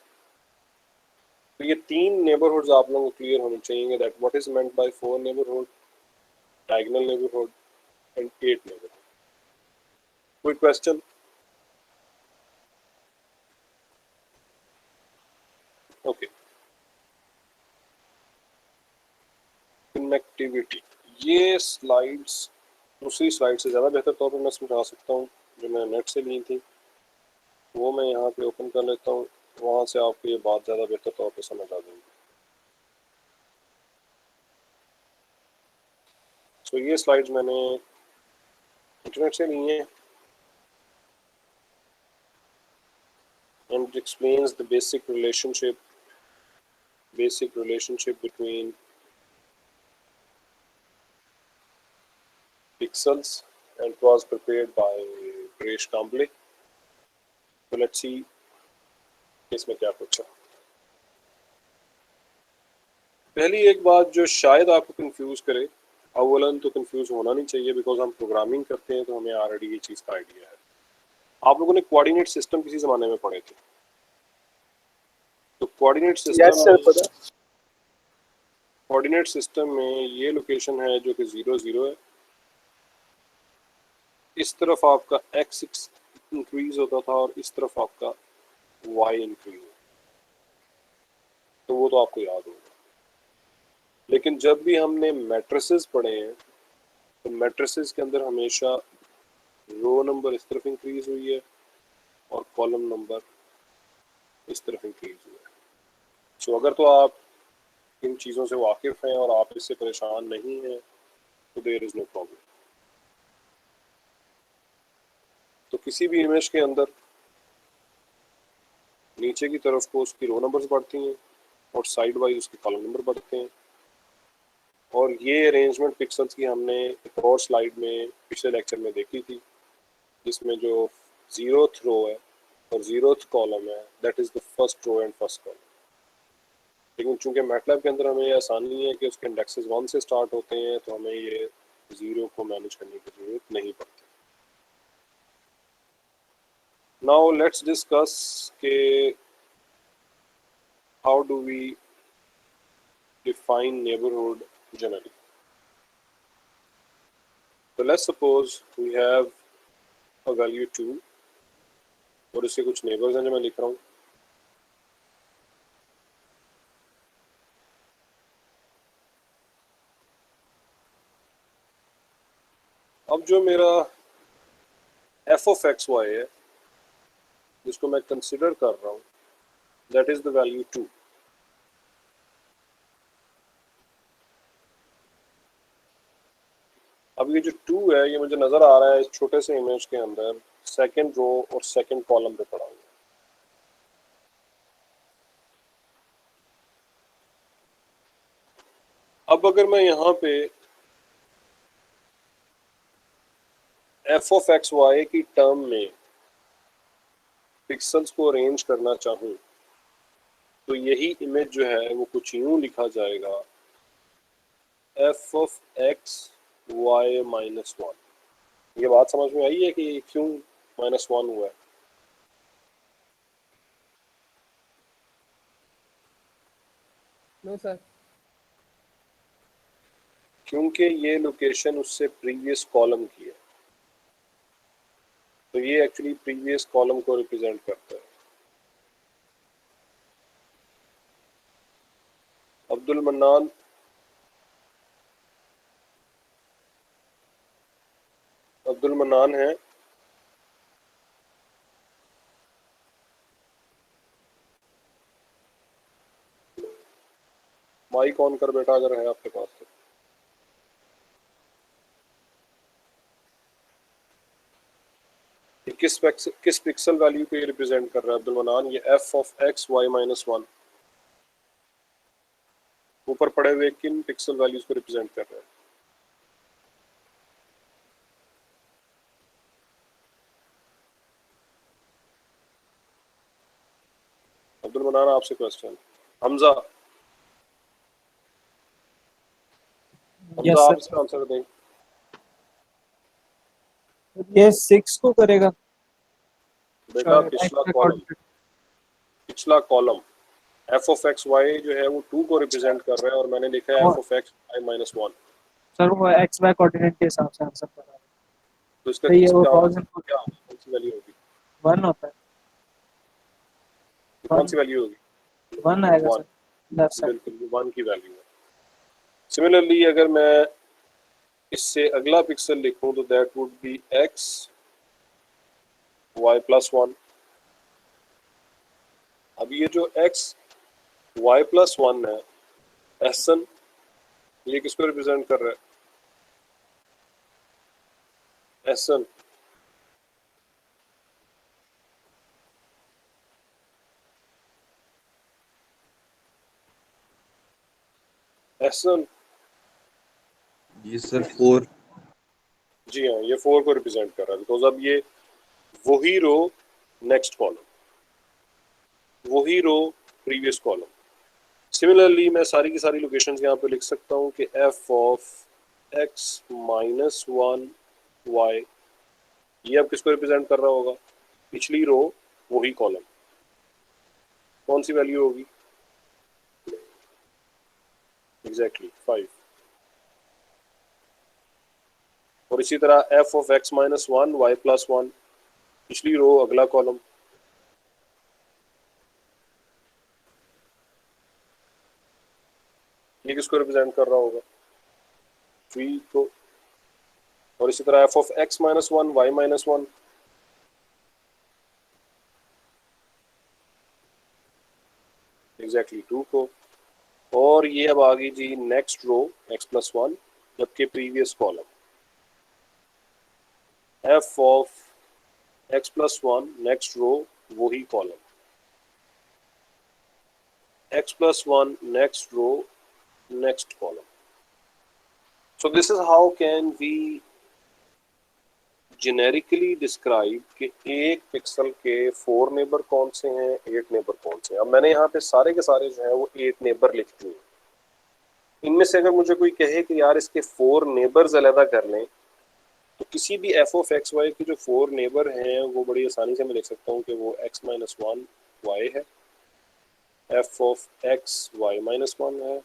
A: तो ये 3 नेबरहुड्स आप लोगों को क्लियर होने चाहिए that what is meant by 4 neighbourhood, diagonal neighborhood and 8 neighborhood. Quick question. Okay. Connectivity. ये स्लाइड्स दूसरी स्लाइड से ज़्यादा बेहतर तौर पर मैं समझा सकता हूँ, जो मैंने नेट से ली थी वो मैं यहाँ पे ओपन कर लेता हूँ, वहाँ से आपको ये बात ज़्यादा बेहतर तौर पे समझ आ जाएगी। तो ये स्लाइड्स मैंने इंटरनेट से ली हैं and it explains the basic relationship between pixels, and it was prepared by Paresh Kamble. तो लेट्स सी इसमें क्या पूछा। पहली एक बात जो शायद आपको कंफ्यूज करे, अव्वलन तो कंफ्यूज होना नहीं चाहिए बिकॉज हम प्रोग्रामिंग करते हैं तो हमें ऑलरेडी ये चीज़ का आइडिया है। आप लोगों ने कोऑर्डिनेट सिस्टम किसी ज़माने में पढ़े थे, तो कोऑर्डिनेट
F: यस सर पता।
A: कोऑर्डिनेट सिस्टम में ये लोकेशन है जो कि 0 0 है, इस तरफ आपका x इंक्रीज होता था और इस तरफ आपका y इंक्रीज, तो वो तो आपको याद होगा। लेकिन जब भी हमने मैट्रिसेस पढ़े हैं तो मैट्रिसेस के अंदर हमेशा रो नंबर इस तरफ इंक्रीज हुई है और कॉलम नंबर इस तरफ इंक्रीज हुआ है। सो अगर तो आप इन चीज़ों से वाकिफ़ हैं और आप इससे परेशान नहीं हैं तो देयर इज़ नो प्रॉब्लम। तो किसी भी इमेज के अंदर नीचे की तरफ को उसकी रो नंबर्स बढ़ती हैं और साइड वाइज उसके कॉलम नंबर बढ़ते हैं। और ये अरेंजमेंट पिक्सल्स की हमने एक और स्लाइड में पिछले लेक्चर में देखी थी, जिसमें जो 0th रो है और 0th कॉलम है that is the first row and first column. लेकिन चूंकि मैटलैब के अंदर हमें ये आसानी है कि उसके इंडेक्सेस 1 से स्टार्ट होते हैं तो हमें ये 0 को मैनेज करने की जरूरत नहीं पड़ती। नाउ लेट्स डिस्कस के how do we define neighbourhood generally. So let's suppose we have a value 2 और इसके कुछ नेबर्स हैं जो मैं लिख रहा हूँ। अब जो मेरा f of x y है जिसको मैं कंसिडर कर रहा हूँ दैट इज द वैल्यू 2। अब ये जो 2 है ये मुझे नजर आ रहा है इस छोटे से इमेज के अंदर सेकंड रो और सेकंड कॉलम पे पड़ा हुआ है। अब अगर मैं यहाँ पे f of x y की टर्म में पिक्सल्स को अरेंज करना चाहूँ तो यही इमेज जो है वो कुछ यूं लिखा जाएगा f of x y minus 1। ये बात समझ में आई है कि क्यों -1 हुआ है?
D: नो सर,
A: क्योंकि ये लोकेशन उससे प्रीवियस कॉलम की है, तो ये एक्चुअली प्रीवियस कॉलम को रिप्रेजेंट करता है। अब्दुल मन्नान है, माइक ऑन कर बेटा अगर है आपके पास तो। किस पिक्सल वैल्यू को ये रिप्रेजेंट कर रहा है अब्दुल मन्नान? ये f of x y minus 1 ऊपर पड़े हुए किन पिक्सल वैल्यूज को रिप्रेजेंट कर रहा है? अब्दुल मन्नान आपसे क्वेश्चन। हमजा आप इसका आंसर दें।
G: ये 6 को करेगा
A: बेटा पिछला column f of x y जो है वो 2 को रिप्रेजेंट कर रहा है और मैंने लिखा है f of x y minus 1।
G: Sir वो एक्स वाई कोऑर्डिनेट के हिसाब से आंसर कर रहा है,
A: तो इसका
G: तो ये वो
A: क्या कौन सी वैल्यू होगी?
G: 1 होता है,
A: कौन सी वैल्यू होगी?
G: 1 आएगा सर लेफ्ट साइड।
A: बिल्कुल 1 की वैल्यू है। सिमिलरली अगर मैं इससे अगला पिक्सल लिखूं तो that would be x y plus 1। अब ये जो x y plus 1 है Sn, ये किसको रिप्रेजेंट कर रहा है? Sn Sn
C: जी सर 4।
A: जी हाँ, ये 4 को रिप्रेजेंट कर रहा है बिकॉज अब ये वही रो नेक्स्ट कॉलम, वही रो प्रीवियस कॉलम। सिमिलरली मैं सारी की सारी लोकेशंस यहाँ पे लिख सकता हूँ कि f of x minus 1 y, ये अब किसको रिप्रेजेंट कर रहा होगा? पिछली रो वही कॉलम। कौन सी वैल्यू होगी? एग्जैक्टली 5। और इसी तरह f of x minus 1 y plus 1, पिछली रो अगला कॉलम। ये किसको रिप्रेजेंट कर रहा होगा? 3 को। और इसी तरह f of x minus 1 y minus 1, exactly 2 को। और ये अब आ गई जी नेक्स्ट रो x प्लस 1, जबकि previous column f of x plus 1 next row वही column, x plus 1 next row next column. So this is how can we generically describe कि एक पिक्सल के 4 नेबर कौन से हैं, 8 नेबर कौन से हैं। अब मैंने यहाँ पे सारे के सारे जो है वो 8 नेबर लिख दिए। इनमें से अगर मुझे कोई कहे कि यार इसके 4 नेबर्स अलग कर लें, तो किसी भी f ऑफ एक्स वाई के जो 4 नेबर हैं वो बड़ी आसानी से मैं लिख सकता हूँ कि वो x माइनस 1 y है, f of x y minus 1 है,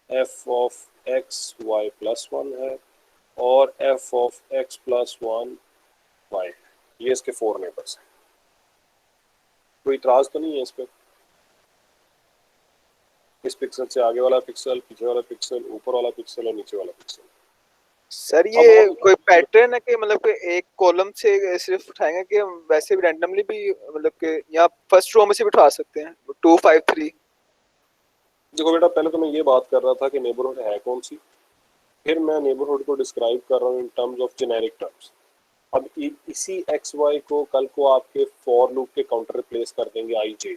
A: f of x y plus 1 है, और f of x plus 1 y है। ये इसके 4 नेबर्स हैं। कोई इतराज तो नहीं है इस पर? इस पिक्सल से आगे वाला पिक्सल, पीछे वाला पिक्सल, ऊपर वाला पिक्सल और नीचे वाला पिक्सल।
F: सर ये कोई पैटर्न है कि मतलब कि एक कॉलम से सिर्फ उठाएंगे कि वैसे भी रैंडमली भी मतलब कि यहाँ फर्स्ट रो में से भी उठा सकते हैं 2 5 3?
A: देखो बेटा, पहले तो मैं ये बात कर रहा था कि नेबरहुड है कौन सी, फिर मैं नेबरहुड को डिस्क्राइब कर रहा हूँ in terms of generic terms. अब इसी एक्स वाई को कल को आपके फॉर लूप के काउंटर रिप्लेस कर देंगे आई जे,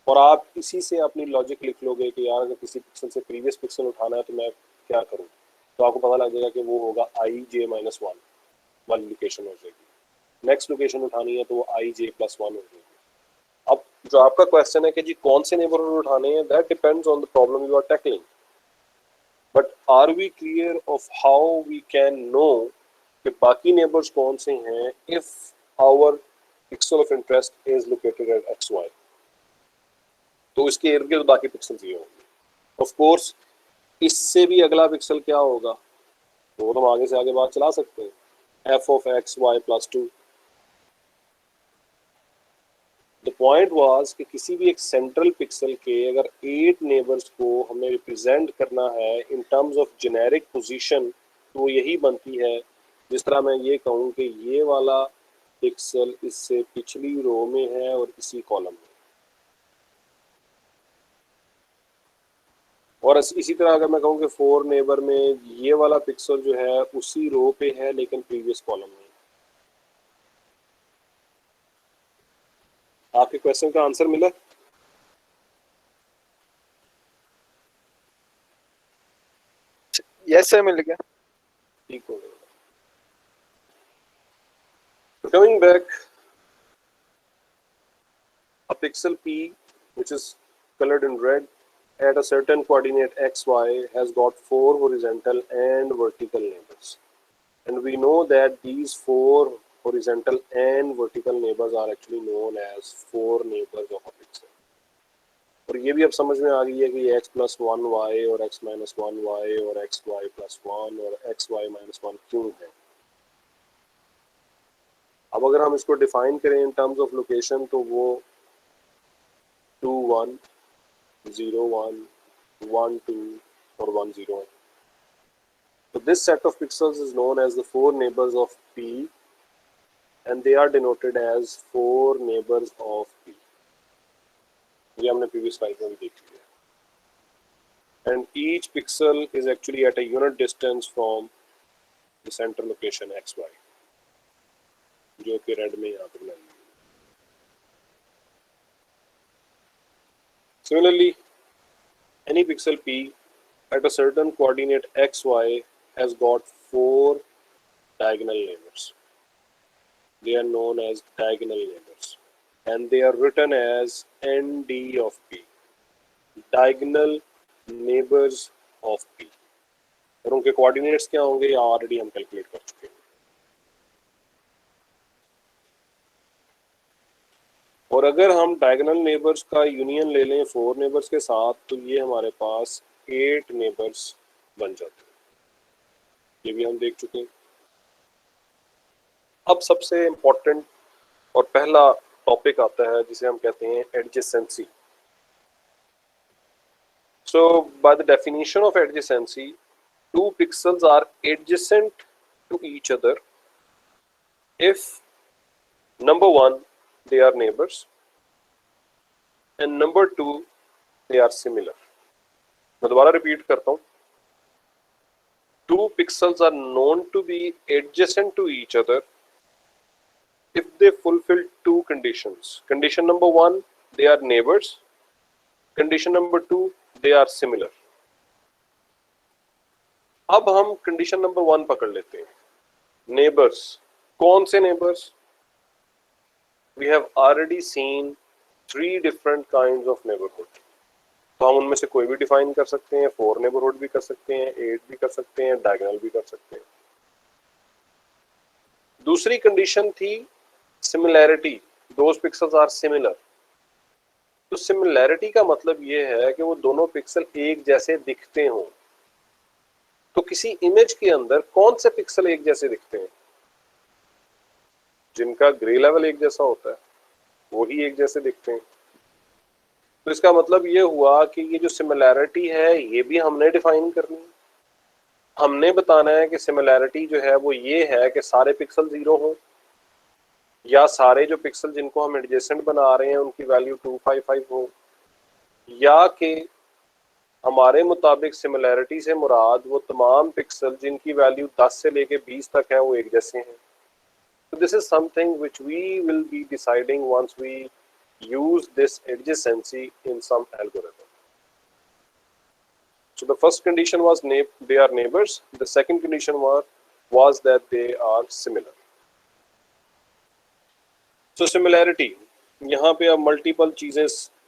A: और आप इसी से अपनी लॉजिक लिख लोगे कि यार अगर किसी पिक्सल से प्रीवियस पिक्सल उठाना है तो मैं क्या करूँ, तो आपको पता लग जाएगा कि वो होगा आई जे माइनस 1 वाली लोकेशन हो जाएगी। नेक्स्ट लोकेशन उठानी है तो वो आई जे प्लस 1 हो जाएगी। अब जो आपका क्वेश्चन है कि जी कौन से नेबरहुड उठाने हैं, that depends on the problem you are tackling, but are we clear of how we can know कि बाकी नेबर्स कौन से हैं if our pixel of interest is located at X Y. तो इसके इर्द गिर्द बाकी पिक्सल्स ये होंगे। ऑफ कोर्स इससे भी अगला पिक्सल क्या होगा वो तो हम आगे से आगे बात चला सकते हैं, f of X Y plus 2। The point was कि किसी भी एक सेंट्रल पिक्सल के अगर 8 नेबर्स को हमें रिप्रेजेंट करना है in terms of generic position, तो वो यही बनती है जिस तरह मैं ये कहूँ कि ये वाला पिक्सल इससे पिछली रो में है और इसी कॉलम में, और इसी तरह अगर मैं कहूँ कि 4 नेबर में ये वाला पिक्सल जो है उसी रो पे है लेकिन प्रीवियस कॉलम में। आपके क्वेश्चन का आंसर मिला?
F: यस सर, मिल गया।
A: ठीक हो गया। Coming back, a pixel P which is colored in red at a certain coordinate xy has got 4 horizontal and vertical neighbors, and we know that these 4 horizontal and vertical neighbors are actually known as 4 neighbors of a pixel। और ये भी अब समझ में आ गई है कि x plus 1y और x minus 1y और xy plus 1 और xy minus 1 क्यों है। अब अगर हम इसको डिफाइन करें इन टर्म्स ऑफ लोकेशन तो वो 2 1 0 1 1 2 और 1 0 है। So this set of pixels is known as the 4 neighbors of P, and they are denoted as 4 neighbors of P। ये हमने previous slide में भी देख लिया। And each pixel is actually at a unit distance from the center location xy, जो कि red में यहाँ पर बनाई है। Similarly, any pixel P at a certain coordinate xy has got 4 diagonal neighbors. They are known as diagonal neighbors. and they are written as ND of P, diagonal neighbors of P. और उनके coordinates क्या होंगे ये already हम calculate कर चुके हैं। और अगर हम डायगोनल नेबर्स का यूनियन ले लें 4 नेबर्स के साथ तो ये हमारे पास 8 नेबर्स बन जाते हैं, ये भी हम देख चुके हैं। अब सबसे इम्पोर्टेंट और पहला टॉपिक आता है जिसे हम कहते हैं adjacency. So by the definition of adjacency, two pixels are adjacent to each other if number one they are neighbors and number two they are similar. मैं दोबारा रिपीट करता हूँ, two pixels are known to be adjacent to each other if they fulfill two conditions. Condition number one, they are neighbors. Condition number two, they are similar. अब हम condition number 1 पकड़ लेते हैं, neighbours. कौन से neighbours? We have already seen 3 different kinds of neighbourhood. तो हम उनमें से कोई भी डिफाइन कर सकते हैं, 4 नेबरहुड भी कर सकते हैं, 8 भी कर सकते हैं, डायगोनल भी कर सकते हैं। दूसरी कंडीशन थी similarity, those pixels are similar. तो सिमिलैरिटी का मतलब ये है कि वो दोनों पिक्सल एक जैसे दिखते हों। तो किसी इमेज के अंदर कौन से पिक्सल एक जैसे दिखते हैं? जिनका ग्रे लेवल एक जैसा होता है वो ही एक जैसे दिखते हैं। तो इसका मतलब ये हुआ कि ये जो सिमिलैरिटी है ये भी हमने डिफाइन करनी है। हमने बताना है कि सिमिलैरिटी जो है वो ये है कि सारे पिक्सल 0 हों या सारे जो पिक्सल जिनको हम एडजेसेंट बना रहे हैं उनकी वैल्यू 255 हो, या कि हमारे मुताबिक सिमिलैरिटी से मुराद वो तमाम पिक्सल जिनकी वैल्यू 10 से लेके 20 तक है वो एक जैसे हैं। तो this is something which we will be deciding once we use this adjacency in some algorithm. So the first condition was they are neighbors. The second condition was that they are similar. So similarity, यहाँ पे अब multiple चीजें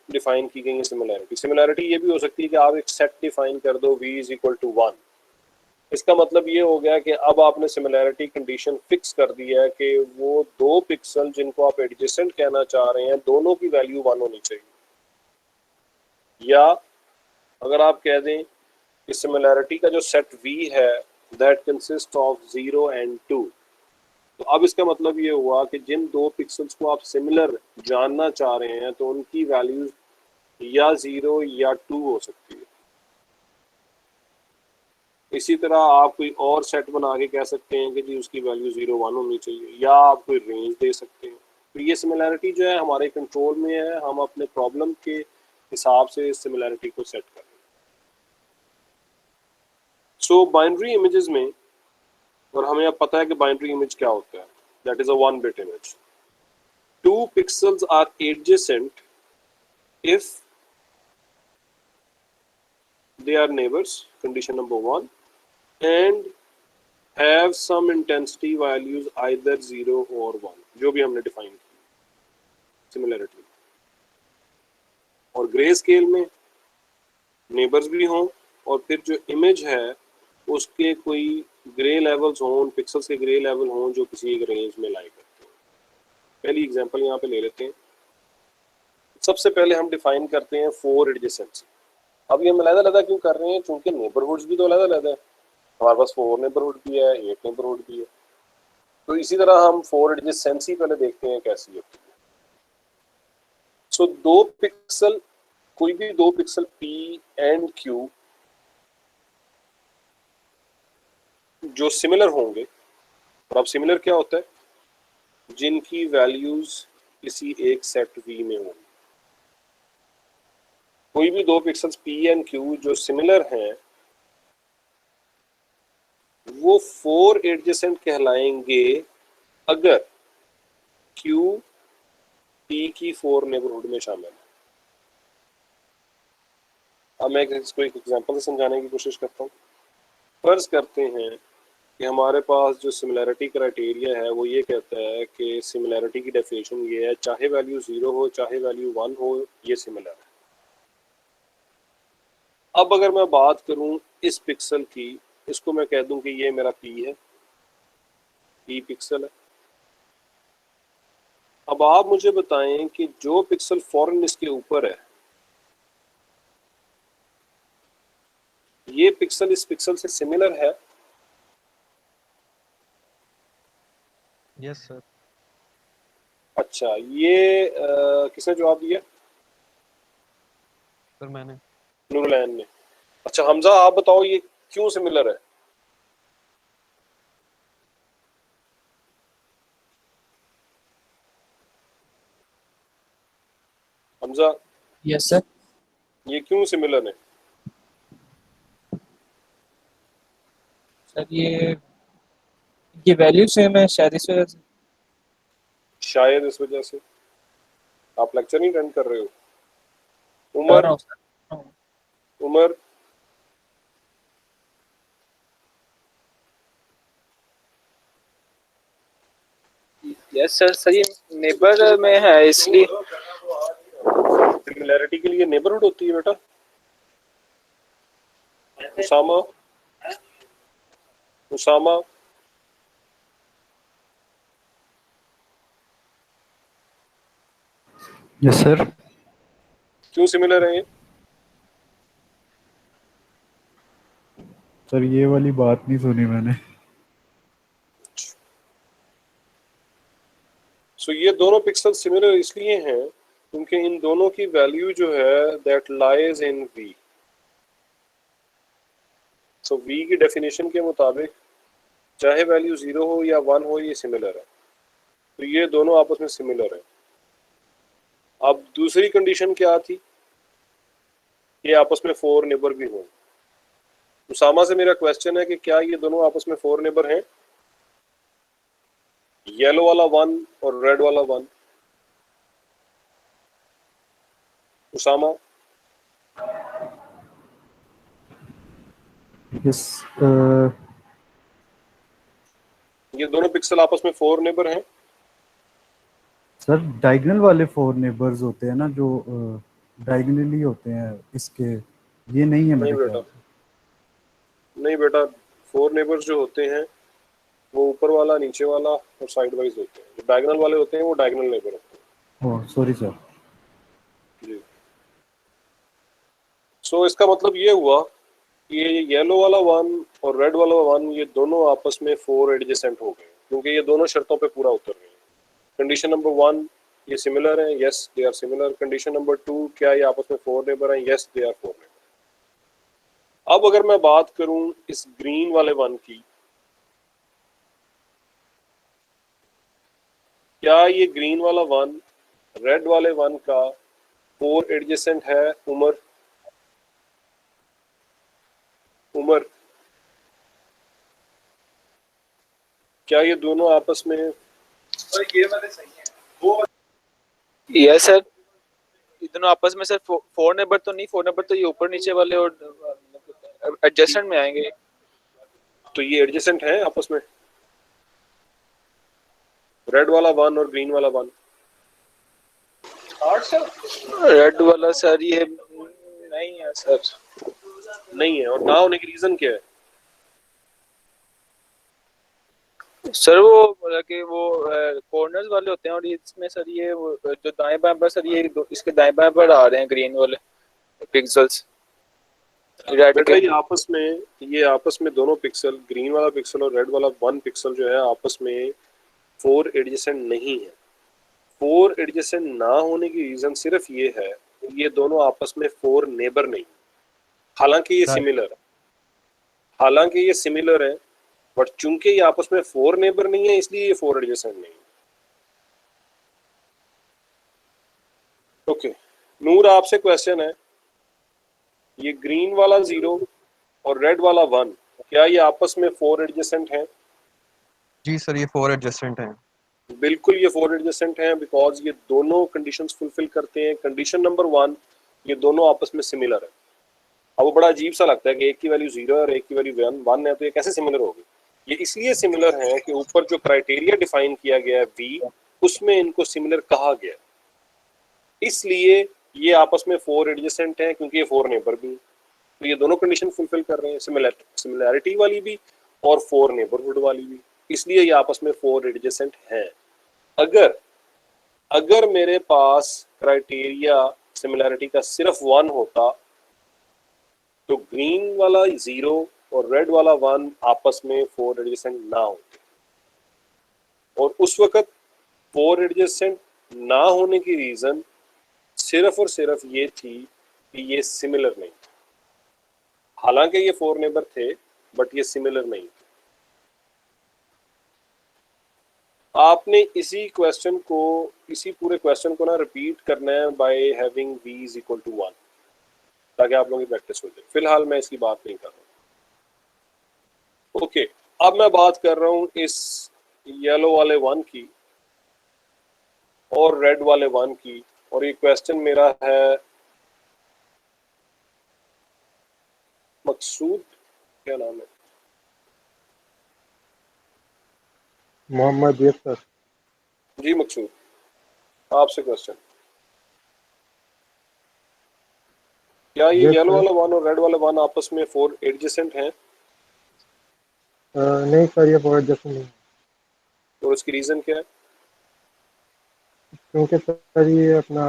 A: define की गई हैं। Similarity ये भी हो सकती है कि आप एक सेट डिफाइन कर दो v इज इक्वल टू 1। इसका मतलब ये हो गया कि अब आपने सिमिलैरिटी कंडीशन फिक्स कर दी है कि वो दो पिक्सल जिनको आप एडजेसेंट कहना चाह रहे हैं दोनों की वैल्यू 1 होनी चाहिए। या अगर आप कह दें कि सिमिलैरिटी का जो सेट v है दैट कंसिस्ट ऑफ 0 and 2, तो अब इसका मतलब ये हुआ कि जिन दो पिक्सल्स को आप सिमिलर जानना चाह रहे हैं तो उनकी वैल्यूज या 0 या 2 हो सकती है। इसी तरह आप कोई और सेट बना के कह सकते हैं कि जी उसकी वैल्यू 0 1 होनी चाहिए, या आप कोई रेंज दे सकते हैं। तो ये सिमिलैरिटी जो है हमारे कंट्रोल में है, हम अपने प्रॉब्लम के हिसाब से इस सिमिलैरिटी को सेट करें। सो बाइनरी इमेजेस में, और हमें अब पता है कि बाइनरी इमेज क्या होता है, that is a 1-bit image. 2 pixels are adjacent if they are neighbors, condition number 1, and have some intensity values either 0 or 1, जो भी हमने डिफाइन की सिमिलैरिटी। और ग्रे स्केल में नेबर्स भी हों और फिर जो इमेज है उसके कोई ग्रे लेवल्स हों, उन पिक्सल्स के ग्रे लेवल हों जो किसी एक रेंज में लाई करते हैं। पहली एग्जांपल यहाँ पे ले लेते हैं। सबसे पहले हम डिफाइन करते हैं 4 एडजेसेंसी। अब ये हम अलग-अलग क्यों कर रहे हैं? क्योंकि नेबरहुड्स भी तो अलग-अलग है। हमारे पास 4 नेबरहुड भी है, 8 नेबरहुड भी है। तो इसी तरह हम 4 एडजेसेंसी पहले देखते हैं कैसी होती है। सो दो पिक्सल, कोई भी दो पिक्सल P and Q जो सिमिलर होंगे, और अब सिमिलर क्या होता है? जिनकी वैल्यूज किसी एक सेट V में होंगी। कोई भी दो पिक्सल्स P and Q जो सिमिलर हैं वो 4 एडजेसेंट कहलाएंगे अगर Q P की 4 नेबरहुड में शामिल है। अब मैं इसको एक एग्जांपल से समझाने की कोशिश करता हूँ। फर्ज करते हैं कि हमारे पास जो सिमिलैरिटी क्राइटेरिया है वो ये कहता है कि सिमिलैरिटी की डेफिनेशन ये है, चाहे वैल्यू 0 हो चाहे वैल्यू 1 हो, ये सिमिलर है। अब अगर मैं बात करूं इस पिक्सल की, इसको मैं कह दूं कि ये मेरा P है, P पिक्सल है। अब आप मुझे बताएं कि जो पिक्सल फौरन इसके ऊपर है, ये पिक्सल इस पिक्सल से सिमिलर है?
C: Yes sir.
A: अच्छा, ये किसने जवाब दिया?
C: सर मैंने।
A: नूरलैन ने। अच्छा हमजा, आप बताओ ये क्यों सिमिलर है? Hamza,
G: yes sir.
A: ये क्यों सिमिलर है?
G: सर ये वैल्यू सेम है शायद इस वजह से।
A: शायद इस वजह से। आप लेक्चर नहीं अटेंड कर रहे हो?
G: कर
A: उमर,
G: रहा हूँ सर।
A: उमर,
F: यस सर, सर ये नेबर में है इसलिए।
A: सिमिलैरिटी के लिए नेबरहुड होती है बेटा। Usama, Usama,
E: yes sir.
A: क्यों सिमिलर है ये?
E: सर ये वाली बात नहीं सुनी मैंने।
A: सो ये दोनों पिक्सल सिमिलर इसलिए हैं क्योंकि इन दोनों की वैल्यू जो है that lies in V। So V की डेफिनेशन के मुताबिक चाहे वैल्यू 0 हो या 1 हो, ये सिमिलर है। तो ये दोनों आपस में सिमिलर है। अब दूसरी कंडीशन क्या थी? ये आपस में 4 नेबर भी हों। उसामा से मेरा क्वेश्चन है कि क्या ये दोनों आपस में 4 नेबर हैं? येलो वाला 1 और रेड वाला 1। उसामा,
E: यस।
A: ये दोनों पिक्सल आपस में 4 नेबर हैं?
E: सर डायगोनल वाले 4 नेबर्स होते हैं ना, जो डायगोनली होते हैं इसके, ये नहीं है
A: नहीं
E: मेरे
A: बेटा,
E: ख्याल से।
A: नहीं बेटा, 4 नेबर्स जो होते हैं वो ऊपर वाला, नीचे वाला और साइड वाइज होते हैं। जो डायगोनल वाले होते हैं वो डायगोनल नेबर होते
E: ओह सॉरी सर।
A: हैं जी। सो इसका मतलब ये हुआ कि ये येलो वाला 1 और रेड वाला 1 ये दोनों आपस में 4 एडजेसेंट हो गए क्योंकि ये दोनों शर्तों पे पूरा उतर गए। कंडीशन नंबर 1, ये सिमिलर हैं, yes they are similar. Condition number 2, क्या ये आपस में 4 नेबर हैं? Yes they are 4 neighbour. अब अगर मैं बात करूं इस ग्रीन वाले 1 की, क्या ये ग्रीन वाला 1 रेड वाले 1 का 4 एडजेसेंट है? उमर, उमर, क्या ये दोनों आपस में? ये वाले सही है वो।
F: यस सर, ये दोनों आपस में सर 4 नेबर तो नहीं, 4 नेबर तो ये ऊपर नीचे वाले और एडजस्टमेंट में आएंगे।
A: तो ये एडजेसेंट है आपस में, रेड वाला 1 और ग्रीन वाला 1।
F: रेड वाला सर ये नहीं है सर।
A: नहीं है, और ना होने की रीजन क्या है?
F: सर वो मतलब कि वो कॉर्नर्स वाले होते हैं और इसमें सर ये जो दाएं बाएं पर सर ये इसके दाएं बाएं पर आ रहे हैं ग्रीन वाले पिक्सेल्स रेड
A: बेटा
F: के।
A: ये आपस में दोनों पिक्सल, ग्रीन वाला पिक्सल और रेड वाला 1 पिक्सल जो है आपस में 4 एडजेसेंट नहीं है। 4 एडजेसेंट ना होने की रीजन सिर्फ ये है ये दोनों आपस में 4 नेबर नहीं। हालांकि ये सिमिलर है, हालांकि ये सिमिलर है, बट चूंकि ये आपस में 4 नेबर नहीं है इसलिए ये 4 एडजेसेंट नहीं है। ओके, नूर आपसे क्वेश्चन है, ये ग्रीन वाला 0 और रेड वाला 1 क्या ये आपस में 4 एडजेसेंट हैं?
C: जी सर, ये 4 एडजस्टेंट हैं।
A: बिल्कुल ये 4 एडजेसेंट हैं, बिकॉज ये दोनों कंडीशंस फुलफिल करते हैं। कंडीशन नंबर 1, ये दोनों आपस में सिमिलर है। अब वो बड़ा अजीब सा लगता है कि एक की वैल्यू 0 है और एक की वैल्यू 1 है, तो ये कैसे सिमिलर होगी? ये इसलिए सिमिलर हैं कि ऊपर जो क्राइटेरिया डिफाइन किया गया है V, उसमें इनको सिमिलर कहा गया, इसलिए ये आपस में 4 एडजेसेंट हैं, क्योंकि ये 4 नेबर भी हैं। तो ये दोनों कंडीशन फुलफिल कर रहे हैं, सिमिलैरिटी वाली भी और 4 नेबरहुड वाली भी, इसलिए ये आपस में 4 एडजेसेंट हैं। अगर मेरे पास क्राइटेरिया सिमिलैरिटी का सिर्फ 1 होता तो ग्रीन वाला 0 और रेड वाला 1 आपस में 4 एडजेसेंट ना होते, और उस वक्त 4 एडजेसेंट ना होने की रीजन सिर्फ और सिर्फ ये थी कि ये सिमिलर नहीं थे। हालांकि ये 4 नेबर थे बट ये सिमिलर नहीं थे। आपने इसी पूरे क्वेश्चन को ना रिपीट करना है by having v is equal to 1, ताकि आप लोगों की प्रैक्टिस हो जाए। फिलहाल मैं इसकी बात नहीं कर रहा हूँ। ओके, अब मैं बात कर रहा हूँ इस येलो वाले 1 की और रेड वाले 1 की, और ये क्वेश्चन मेरा है मकसूद, क्या नाम है?
H: मोहम्मद यसर।
A: जी मकसूद, आपसे क्वेश्चन, क्या ये येलो वाला 1 और रेड वाला 1 आपस में 4 एडजेसेंट हैं?
H: नहीं सर, ये 4 एडजेसेंट नहीं,
A: और उसकी रीजन क्या है?
H: क्योंकि सर ये अपना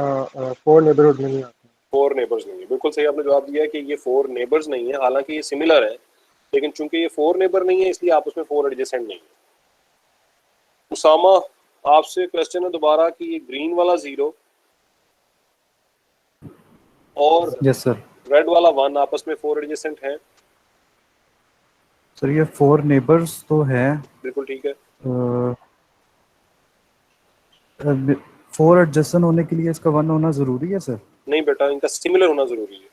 H: 4 नेबरहुड में नहीं आता।
A: 4 नेबर्स नहीं है, बिल्कुल सही आपने जवाब दिया है कि ये 4 नेबर्स नहीं है, हालांकि ये सिमिलर है, लेकिन चूंकि ये 4 नेबर नहीं है इसलिए आपस में 4 एडजेसेंट नहीं है। उसामा, आपसे क्वेश्चन है दोबारा कि ये ग्रीन वाला 0 और
E: यस सर।
A: रेड वाला 1 आपस में 4 एडजेसेंट हैं?
E: सर ये 4 नेबर्स तो है,
A: बिल्कुल ठीक है।
E: 4 एडजेसेंट होने के लिए इसका 1 होना जरूरी है सर?
A: नहीं बेटा, इनका सिमिलर होना जरूरी है,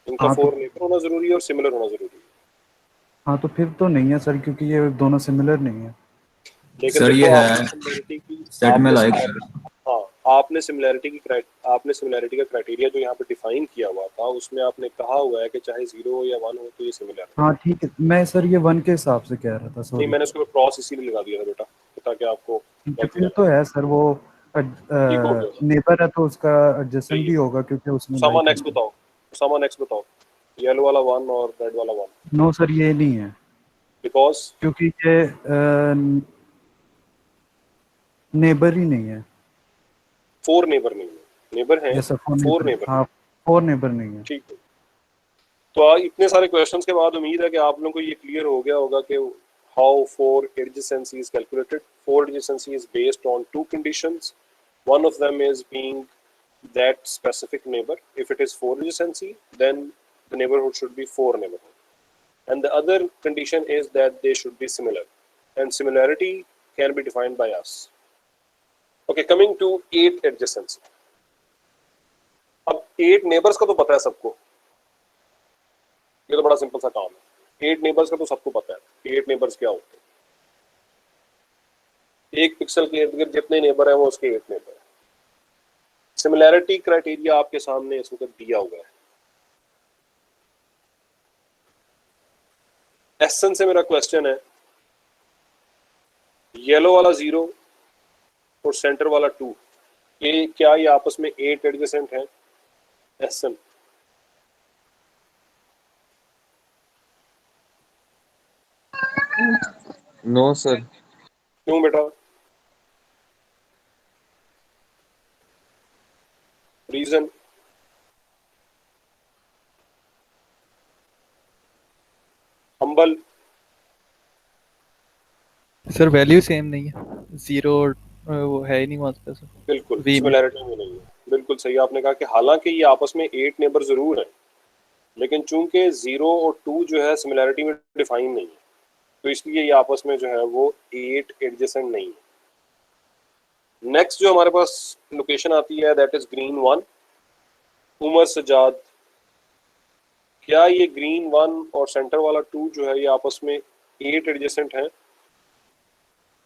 A: इनका
E: हाँ,
A: 4 नेबर होना जरूरी है और सिमिलर होना जरूरी है।
E: हाँ तो फिर तो नहीं है सर, क्योंकि ये दोनों सिमिलर नहीं है।
A: लेकिन
I: सर ये
A: देखो,
I: है सेट में लाइक।
A: हाँ, आपने सिमिलैरिटी का क्राइटेरिया जो यहाँ पे डिफाइन किया हुआ था उसमें आपने कहा हुआ है कि चाहे 0 या 1 हो तो ये सिमिलर है।
E: हाँ ठीक है, मैं सर ये 1 के हिसाब से कह रहा था,
A: नहीं,
E: सॉरी।
A: मैंने उसको क्रॉस इसीलिए लगा दिया था बेटा, ताकि आपको
E: फिर तो है सर, वो
A: ठीक हो गया।
E: नेबर है तो उसका एडजेसेंट
A: सही
E: भी
A: है।
E: होगा क्योंकि उसमें
A: उसामा
E: like
A: नेक्स्ट बताओ, उसामा नेक्स्ट बताओ, येलो वाला 1 और रेड वाला 1,
E: नो सर ये नहीं है,
A: बिकॉज
E: क्योंकि ये नेबर ही नहीं है।
A: 4 नेबर नहीं है, नेबर हैं,
E: यस सर,
A: 4 नेबर।
E: हाँ 4 नेबर नहीं है।
A: ठीक है, तो इतने सारे क्वेश्चंस के बाद उम्मीद है कि आप लोगों को ये क्लियर हो गया होगा कि how 4 adjacency is calculated. 4 adjacency is based on 2 conditions. One of them is being that specific neighbor. If it is 4 adjacency, then the neighborhood should be 4 neighborhood. And the other condition is that they should be similar. And similarity can be defined by us. Okay, coming to 8 adjacency. अब 8 neighbors का तो पता है सबको, ये तो बड़ा simple सा काम है। 8 नेबर्स का तो सबको पता है कि 8 नेबर्स क्या होते हैं। एक पिक्सल के इर्द गिर्द जितने नेबर हैं वो उसके 8 नेबर हैं। सिमिलैरिटी क्राइटेरिया आपके सामने इस वक्त दिया हुआ है। एसन से मेरा क्वेश्चन है, येलो वाला 0 और सेंटर वाला 2, ये क्या ये आपस में 8 एडजेसेंट हैं? एसन
I: नो सर।
A: क्यों बेटा? रीजन? अंबल?
B: सर वैल्यू सेम नहीं है, 0 और वो है ही नहीं वहाँ पे सर।
A: बिल्कुल,
B: V में।
A: सिमिलैरिटी में नहीं है। बिल्कुल सही आपने कहा कि हालांकि ये आपस में 8 नेबर जरूर हैं, लेकिन चूंकि 0 और 2 जो है सिमिलैरिटी में डिफाइन नहीं है, तो इसलिए ये आपस में जो है वो 8 एडजेसेंट नहीं है। नेक्स्ट जो हमारे पास लोकेशन आती है that is green 1। Umar Sajjad, क्या ये ग्रीन 1 और सेंटर वाला 2 जो है ये आपस में 8 एडजेसेंट हैं?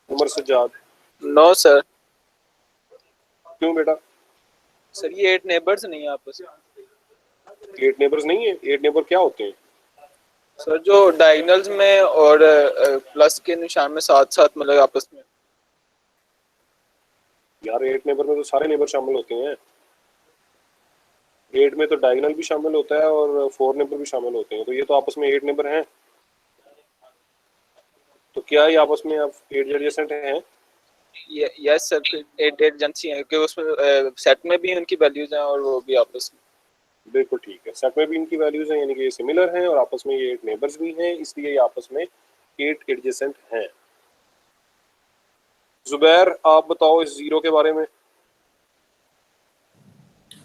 A: उमर सजाद?
F: No sir.
A: क्यों बेटा?
F: सर ये 8 नेबर्स नहीं है आपस में।
A: 8 नेबर्स नहीं है। 8 नेबर क्या होते हैं?
F: सर जो डायगोनल्स में और प्लस के निशान में साथ साथ मतलब आपस में
A: यार 8 नेबर में तो सारे नेबर शामिल होते हैं। 8 में तो डायगोनल भी शामिल होता है और 4 नेबर भी शामिल होते हैं, तो ये तो आपस में 8 नेबर हैं। तो क्या ये आपस में अब 8 एडजेसेंट हैं?
F: यस सर, 8 एडजेंसी है कि उसमें सेट में भी उनकी वैल्यूज हैं और वो भी आपस में।
A: बिल्कुल ठीक है, सेट में भी इनकी वैल्यूज हैं, यानी कि ये सिमिलर हैं और आपस में ये 8 नेबर्स भी हैं, इसलिए ये आपस में 8 एडजेसेंट हैं। जुबैर आप बताओ इस जीरो के बारे में।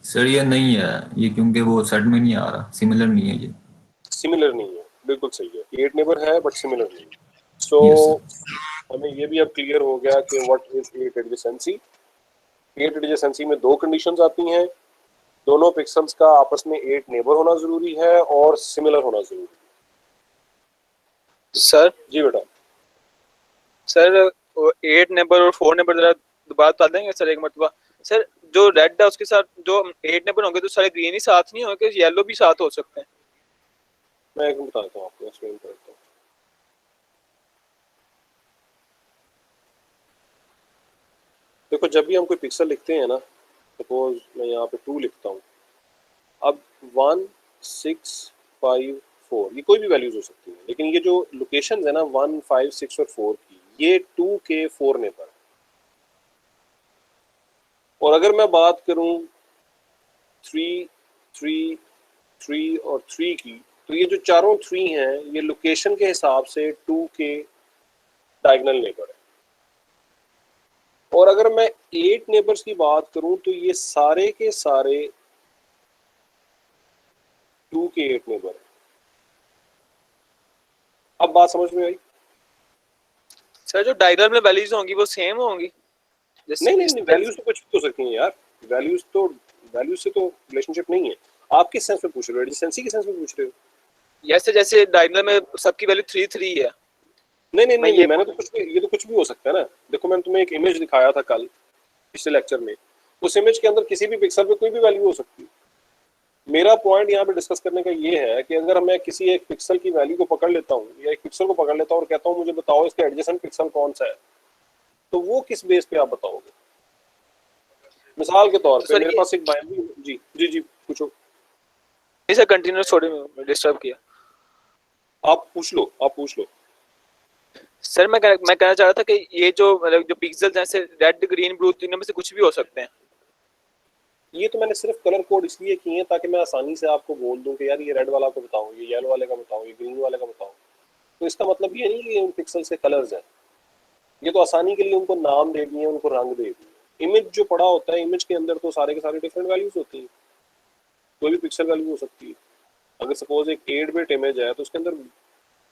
I: सर ये नहीं है, ये क्योंकि वो सेट में नहीं आ रहा, सिमिलर नहीं है ये।
A: सिमिलर नहीं है, बिल्कुल सही है, 8 नेबर है बट सिमिलर नहीं। सो हमें ये भी अब क्लियर हो गया कि व्हाट इज 8 एडजेसेंसी। 8 एडजेसेंसी में दो कंडीशंस आती हैं, दोनों पिक्सेल्स का आपस में 8 नेबर होना जरूरी है और सिमिलर होना जरूरी है।
F: सर
A: जी बेटा।
F: सर 8 नेबर और 4 नेबर जरा दोबारा बता देंगे सर एक मरतबा। सर जो रेड है उसके साथ जो 8 नेबर होंगे तो सारे ग्रीन ही साथ नहीं होंगे, येलो भी साथ हो सकते हैं?
A: मैं एक बताता हूँ आपको, एक्सप्लेन करता हूँ। देखो जब भी हम कोई पिक्सल लिखते हैं ना, सपोज मैं यहाँ पे 2 लिखता हूँ, अब 1 6 5 4 ये कोई भी वैल्यूज हो सकती है, लेकिन ये जो लोकेशन है ना 1 5 6 और 4 की, ये 2 के 4 नेबर है। और अगर मैं बात करूं 3 3 3 और 3 की, तो ये जो चारों 3 हैं ये लोकेशन के हिसाब से 2 के डायगोनल नेबर है। और अगर मैं 8 नेबर्स की बात करूं तो ये सारे के सारे 2 के 8 नेबर है। अब बात समझ में आई?
F: सर जो डायग्राम में वैल्यूज होंगी वो सेम होंगी?
A: नहीं नहीं, वैल्यूज तो कुछ भी हो सकती हैं यार, वैल्यूज से तो रिलेशनशिप नहीं है। आप किस सेंस में पूछ रहे हो, एडजेसेंसी के सेंस में पूछ रहे हो?
F: जैसे जैसे डायग्राम में सबकी वैल्यू 3 3 है।
A: नहीं, मैंने तो कुछ भी, ये तो कुछ भी हो सकता है ना। देखो मैंने तुम्हें एक इमेज दिखाया था कल पिछले लेक्चर में, उस इमेज के अंदर किसी भी पिक्सल पे कोई भी वैल्यू हो सकती है। मेरा पॉइंट यहाँ पे डिस्कस करने का ये है कि अगर मैं किसी एक पिक्सल की वैल्यू को पकड़ लेता हूँ या एक पिक्सल को पकड़ लेता हूँ और कहता हूँ मुझे बताओ इसका एडजेसेंट पिक्सल कौन सा है, तो वो किस बेस पे आप बताओगे? मिसाल के तौर पे मेरे पास एक बाइनरी, जी जी जी पूछो।
F: इसे कंटिन्यूअस थोड़ी डिस्टर्ब किया,
A: आप पूछ लो।
F: सर मैं कहना चाह रहा था कि ये जो मतलब जो पिक्सेल्स हैं जैसे रेड ग्रीन ब्लू तीनों में से कुछ भी हो सकते हैं।
A: ये तो मैंने सिर्फ कलर कोड इसलिए किए हैं ताकि मैं आसानी से आपको बोल दूं कि यार ये रेड वाला को बताओ, ये येलो वाले का बताओ, ये ग्रीन वाले का बताओ। तो इसका मतलब ये नहीं कि उन पिक्सेल्स के कलर्स हैं, ये तो आसानी के लिए उनको नाम दे दिए, उनको रंग दे दिए। इमेज जो पड़ा होता है, इमेज के अंदर तो सारे के सारे डिफरेंट वैल्यूज होती हैं, कोई भी पिक्सल वैल्यू हो सकती है। अगर सपोज एक 8 बिट इमेज है तो उसके अंदर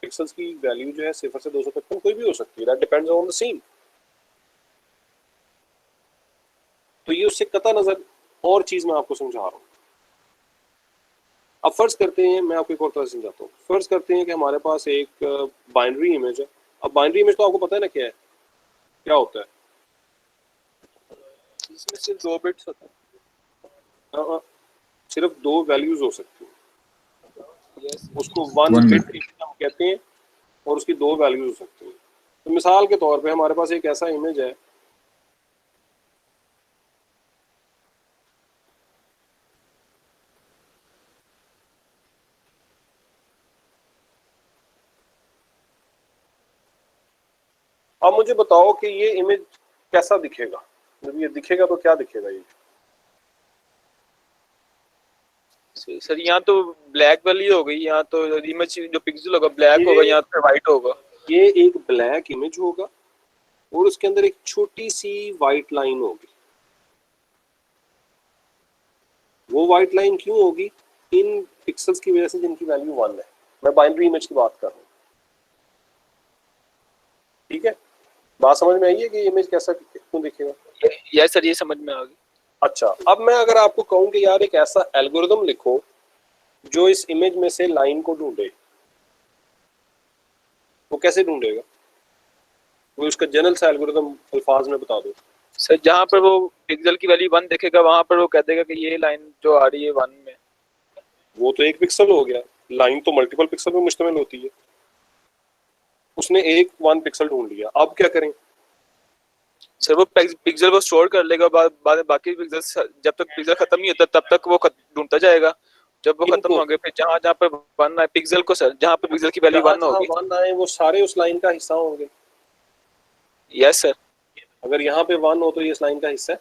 A: पिक्सेल्स की वैल्यू जो है 0 से 255 कोई भी हो सकती है, that depends on the scene. तो ये उससे कता नजर और चीज मैं आपको समझा रहा हूँ। अब फर्ज करते हैं, मैं आपको एक और तरह से समझाता हूँ। फर्ज करते हैं कि हमारे पास एक बाइनरी इमेज है। अब बाइनरी इमेज तो आपको पता है ना क्या है, क्या होता है?
F: इसमें सिर्फ 2 बिट्स होते हैं।
A: हाँ, सिर्फ 2 वैल्यूज हो सकती हैं। उसको 1
I: One
A: बिट
I: bit.
A: हम कहते हैं और उसकी 2 वैल्यूज हो सकती हैं। तो मिसाल के तौर पे हमारे पास एक ऐसा इमेज है, अब मुझे बताओ कि ये इमेज कैसा दिखेगा। जब ये दिखेगा तो क्या दिखेगा? ये
F: सर यहाँ तो ब्लैक वाली हो गई, यहाँ तो इमेज जो पिक्सल होगा ब्लैक होगा, यहाँ तो व्हाइट होगा।
A: ये एक ब्लैक इमेज होगा और उसके अंदर एक छोटी सी वाइट लाइन होगी। वो वाइट लाइन क्यों होगी? इन पिक्सेल्स की वजह से जिनकी वैल्यू 1 है। मैं बाइनरी इमेज की बात कर रहा हूँ, ठीक है? बात समझ में आई है कि इमेज कैसा क्यों दिखेगा?
F: यस सर, ये समझ में आ गई।
A: अच्छा, अब मैं अगर आपको कहूँ कि यार एक ऐसा एल्गोरिदम लिखो जो इस इमेज में से लाइन को ढूंढे, वो कैसे ढूंढेगा? वो उसका जनरल सा एल्गोरिदम अल्फाज में बता दो।
F: सर जहाँ पर वो पिक्सल की वैल्यू 1 देखेगा वहां पर वो कह देगा कि ये लाइन जो आ रही है 1 में,
A: वो तो एक पिक्सल हो गया। लाइन तो मल्टीपल पिक्सल पे मुश्तमिल होती है, उसने एक 1 पिक्सल ढूंढ लिया, अब क्या करें?
F: सर वो पिक्सल वो स्टोर कर लेगा, बाद में बाकी पिक्सल जब तक पिक्सल खत्म नहीं होता तब तक वो ढूंढता जाएगा। जब वो खत्म होंगे फिर जहाँ जहाँ पे 1 आए पिक्सल को, सर जहाँ पे पिक्सल की वैल्यू 1 होगी
A: 1 आए वो सारे उस लाइन का हिस्सा होंगे।
F: Yes sir.
A: अगर यहाँ पे 1 हो तो ये इस लाइन का हिस्सा है?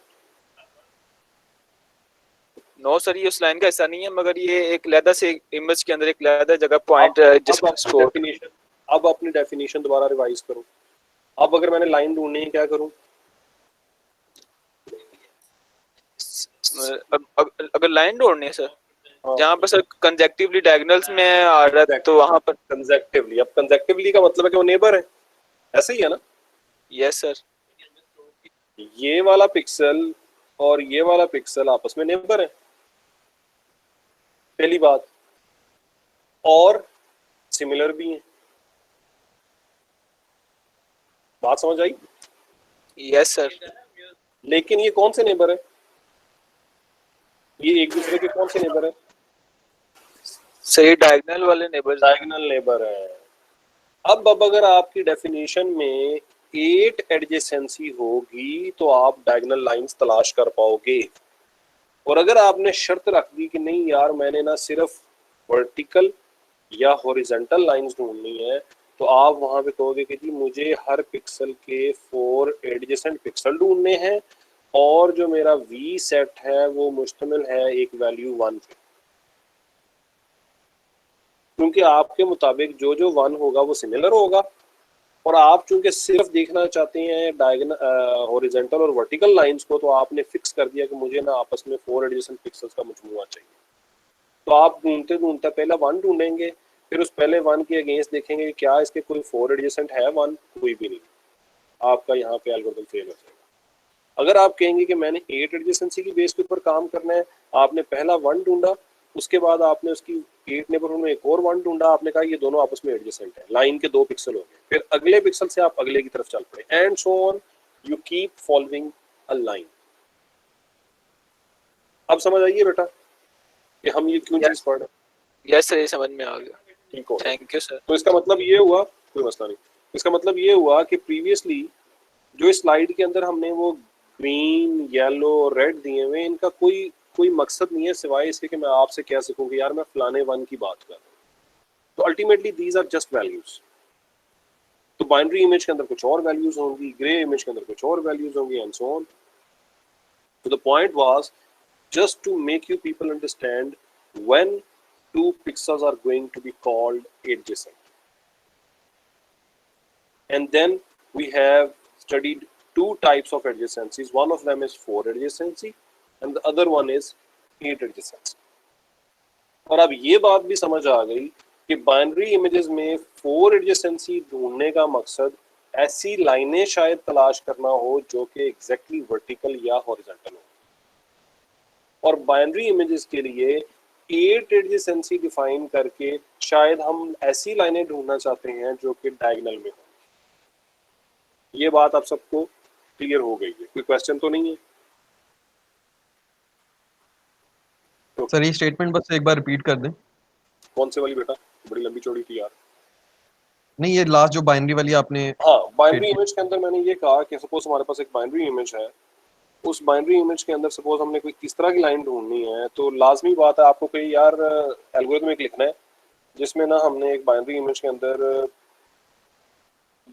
F: नो सर, ये उस लाइन का हिस्सा नहीं है, मगर ये एक लहदा से इमेज के अंदर एक लहदा जगह पॉइंट जिसमें स्टोर।
A: अब अपनी डेफिनेशन दोबारा रिवाइज करो। अब अगर मैंने लाइन ढूंढनी है क्या करूं?
F: अगर लाइन ढूंढनी है सर, जहाँ पर सर कंजेक्टिवली डायगोनल्स में आ रहा है तो वहां पर
A: कंजेक्टिवली। अब कंजेक्टिवली का मतलब है कि वो नेबर है, ऐसे ही है ना?
F: Yes sir.
A: ये वाला पिक्सल और ये वाला पिक्सल आपस में नेबर है, पहली बात, और सिमिलर भी हैं। बात समझ आई?
F: Yes sir.
A: लेकिन ये कौन से नेबर है? ये एक दूसरे के कौन से नेबर है?
F: सही डायगोनल वाले नेबर।
A: डायगोनल नेबर है। अब अगर आपकी डेफिनेशन में 8 एडजेसेंसी होगी तो आप डायगोनल लाइंस तलाश कर पाओगे। और अगर आपने शर्त रख दी कि नहीं यार मैंने ना सिर्फ वर्टिकल या हॉरिजॉन्टल लाइंस ढूंढनी है, तो आप वहां पे कहोगे कि जी मुझे हर पिक्सल के 4 एडजेसेंट पिक्सल ढूंढने हैं और जो मेरा वी सेट है वो मुश्तमिल है एक वैल्यू 1 पे, क्योंकि आपके मुताबिक जो जो 1 होगा वो सिमिलर होगा। और आप चूंकि सिर्फ देखना चाहते हैं डायगोनल हॉरिजॉन्टल और वर्टिकल लाइंस को, तो आपने फिक्स कर दिया कि मुझे ना आपस में 4 एडजेसेंट पिक्सल्स का मजमूआ चाहिए। तो आप ढूंढते ढूंढते पहले 1 ढूंढेंगे, फिर उस पहले 1 के अगेंस्ट देखेंगे कि क्या इसके कोई 4 एडजेसेंट है 1, कोई भी नहीं, आपका यहाँ पे एल्गोरिथम फेल हो जाएगा। अगर आप कहेंगे कि मैंने 8 एडजेसेंसी की बेस के ऊपर काम करना है, आपने पहला 1 ढूंढा, उसके बाद आपने उसकी 8 नेबरहुड में एक और 1 ढूंढा, आपने कहा ये दोनों आपस में एडजेसेंट है, लाइन के 2 पिक्सल हो गए, फिर अगले पिक्सल से आप अगले की तरफ चल पड़े, and so on, you keep following a line. अब समझ आइए बेटा कि हम ये क्यों चीज पढ़ रहे हैं?
F: यस सर, ये समझ में आ गया।
A: ठीक हो,
F: थैंक यू सर।
A: तो इसका मतलब ये हुआ, कोई मसला नहीं, इसका मतलब ये हुआ कि प्रीवियसली जो इस स्लाइड के अंदर हमने वो ग्रीन, येलो और रेड दिए हुए, इनका कोई मकसद नहीं है सिवाय इसके कि मैं आपसे क्या सीखूं कि यार मैं फलाने 1 की बात कर रहा हूं। तो ultimately these are just values. तो बाइनरी इमेज के अंदर कुछ और वैल्यूज होंगी, ग्रे इमेज के अंदर कुछ और वैल्यूज होंगी, एंड सो ऑन। तो the point was just to make you people understand when 2 pixels are going to be called adjacent. And then we have studied 2 types of adjacencies. One of them is 4 adjacency and the other one is 8 adjacency. और अब ये बात भी समझ आ गई कि binary images में 4 adjacency ढूंढने का मकसद ऐसी लाइनें शायद तलाश करना हो जो कि एग्जैक्टली वर्टिकल या हॉरिजॉन्टल हो, और बाइनरी इमेजेस के लिए 8 एडजेसेंसी डिफाइन करके शायद हम ऐसी लाइनें ढूंढना चाहते हैं जो कि डायगोनल में हो। ये बात आप सबको क्लियर हो गई है? कोई क्वेश्चन तो नहीं है? तो
C: सर ये स्टेटमेंट बस एक बार रिपीट कर दें।
A: कौन से वाली बेटा? बड़ी लंबी चौड़ी थी यार।
C: नहीं, ये लास्ट जो बाइनरी वाली आपने,
A: हाँ, बाइनरी इमेज के अंदर मैंने ये कहा कि सपोज हमारे पास एक बाइनरी इमेज है, उस बाइनरी इमेज के अंदर सपोज हमने कोई इस तरह की लाइन ढूंढनी है, तो लाजमी बात है आपको कोई यार एल्गोरिथम एक लिखना है जिसमें ना हमने एक बाइनरी इमेज के अंदर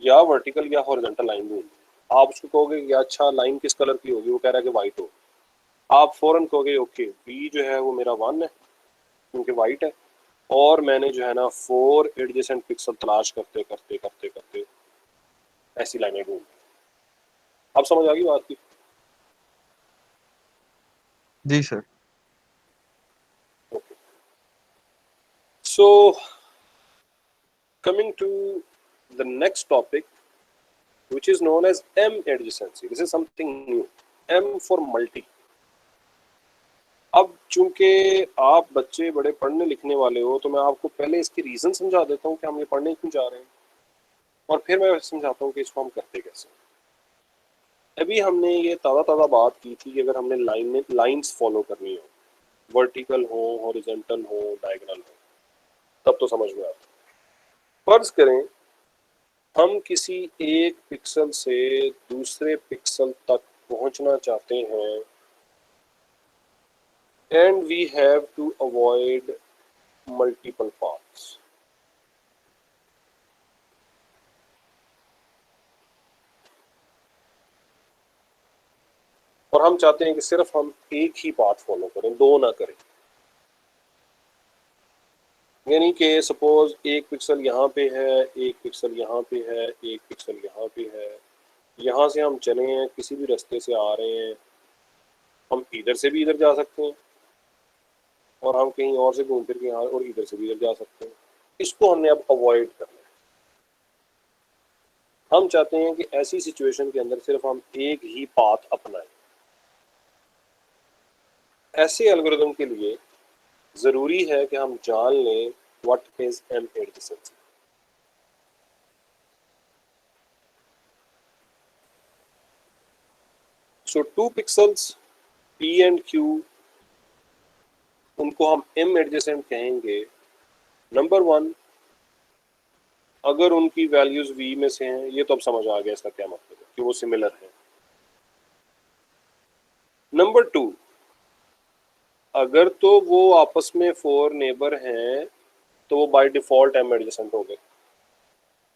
A: या वर्टिकल या हॉरिजॉन्टल लाइन ढूंढनी। आप उसको कहोगे कि अच्छा लाइन किस कलर की होगी, वो कह रहा है कि वाइट हो, आप फौरन कहोगे ओके बी जो है वो मेरा 1 है क्योंकि वाइट है, और मैंने जो है ना 4 एडजेसेंट पिक्सल तलाश करते करते करते करते ऐसी लाइनें ढूंढ। अब समझ आ गई बात की?
C: जी sir.
A: Okay. So, coming to the next topic, which is known as M adjacency. This is something new. M for multi. अब चूंकि आप बच्चे बड़े पढ़ने लिखने वाले हो, तो मैं आपको पहले इसकी रीजन समझा देता हूँ कि हम ये पढ़ने क्यों जा रहे हैं, और फिर मैं समझाता हूँ कि इसको हम करते कैसे। अभी हमने ये ताज़ा बात की थी कि अगर हमने लाइंस फॉलो करनी हो, वर्टिकल हो, हॉरिजॉन्टल हो, डायगोनल हो, तब तो समझ में आता। फर्ज करें हम किसी एक पिक्सल से दूसरे पिक्सल तक पहुंचना चाहते हैं and we have to avoid multiple paths. और हम चाहते हैं कि सिर्फ हम एक ही पाथ फॉलो करें, दो ना करें। यानी कि सपोज एक पिक्सल यहाँ पे है, एक पिक्सल यहाँ पे है, एक पिक्सल यहाँ पे है। यहाँ से हम चले हैं, किसी भी रास्ते से आ रहे हैं, हम इधर से भी इधर जा सकते हैं और हम कहीं और से घूम फिर के यहाँ और इधर से भी इधर जा सकते हैं। इसको हमने अब अवॉइड करना है। हम चाहते हैं कि ऐसी सिचुएशन के अंदर सिर्फ हम एक ही पाथ अपनाएं। ऐसे एल्गोरिथम के लिए जरूरी है कि हम जान लें what is M adjacency. So two pixels P and Q, उनको हम M एडजेसेंट कहेंगे। नंबर 1, अगर उनकी वैल्यूज V में से हैं, ये तो अब समझ आ गया इसका क्या मतलब है कि वो सिमिलर है। नंबर 2, अगर तो वो आपस में 4 नेबर हैं तो वो बाय डिफॉल्ट M एडजेसेंट हो गए।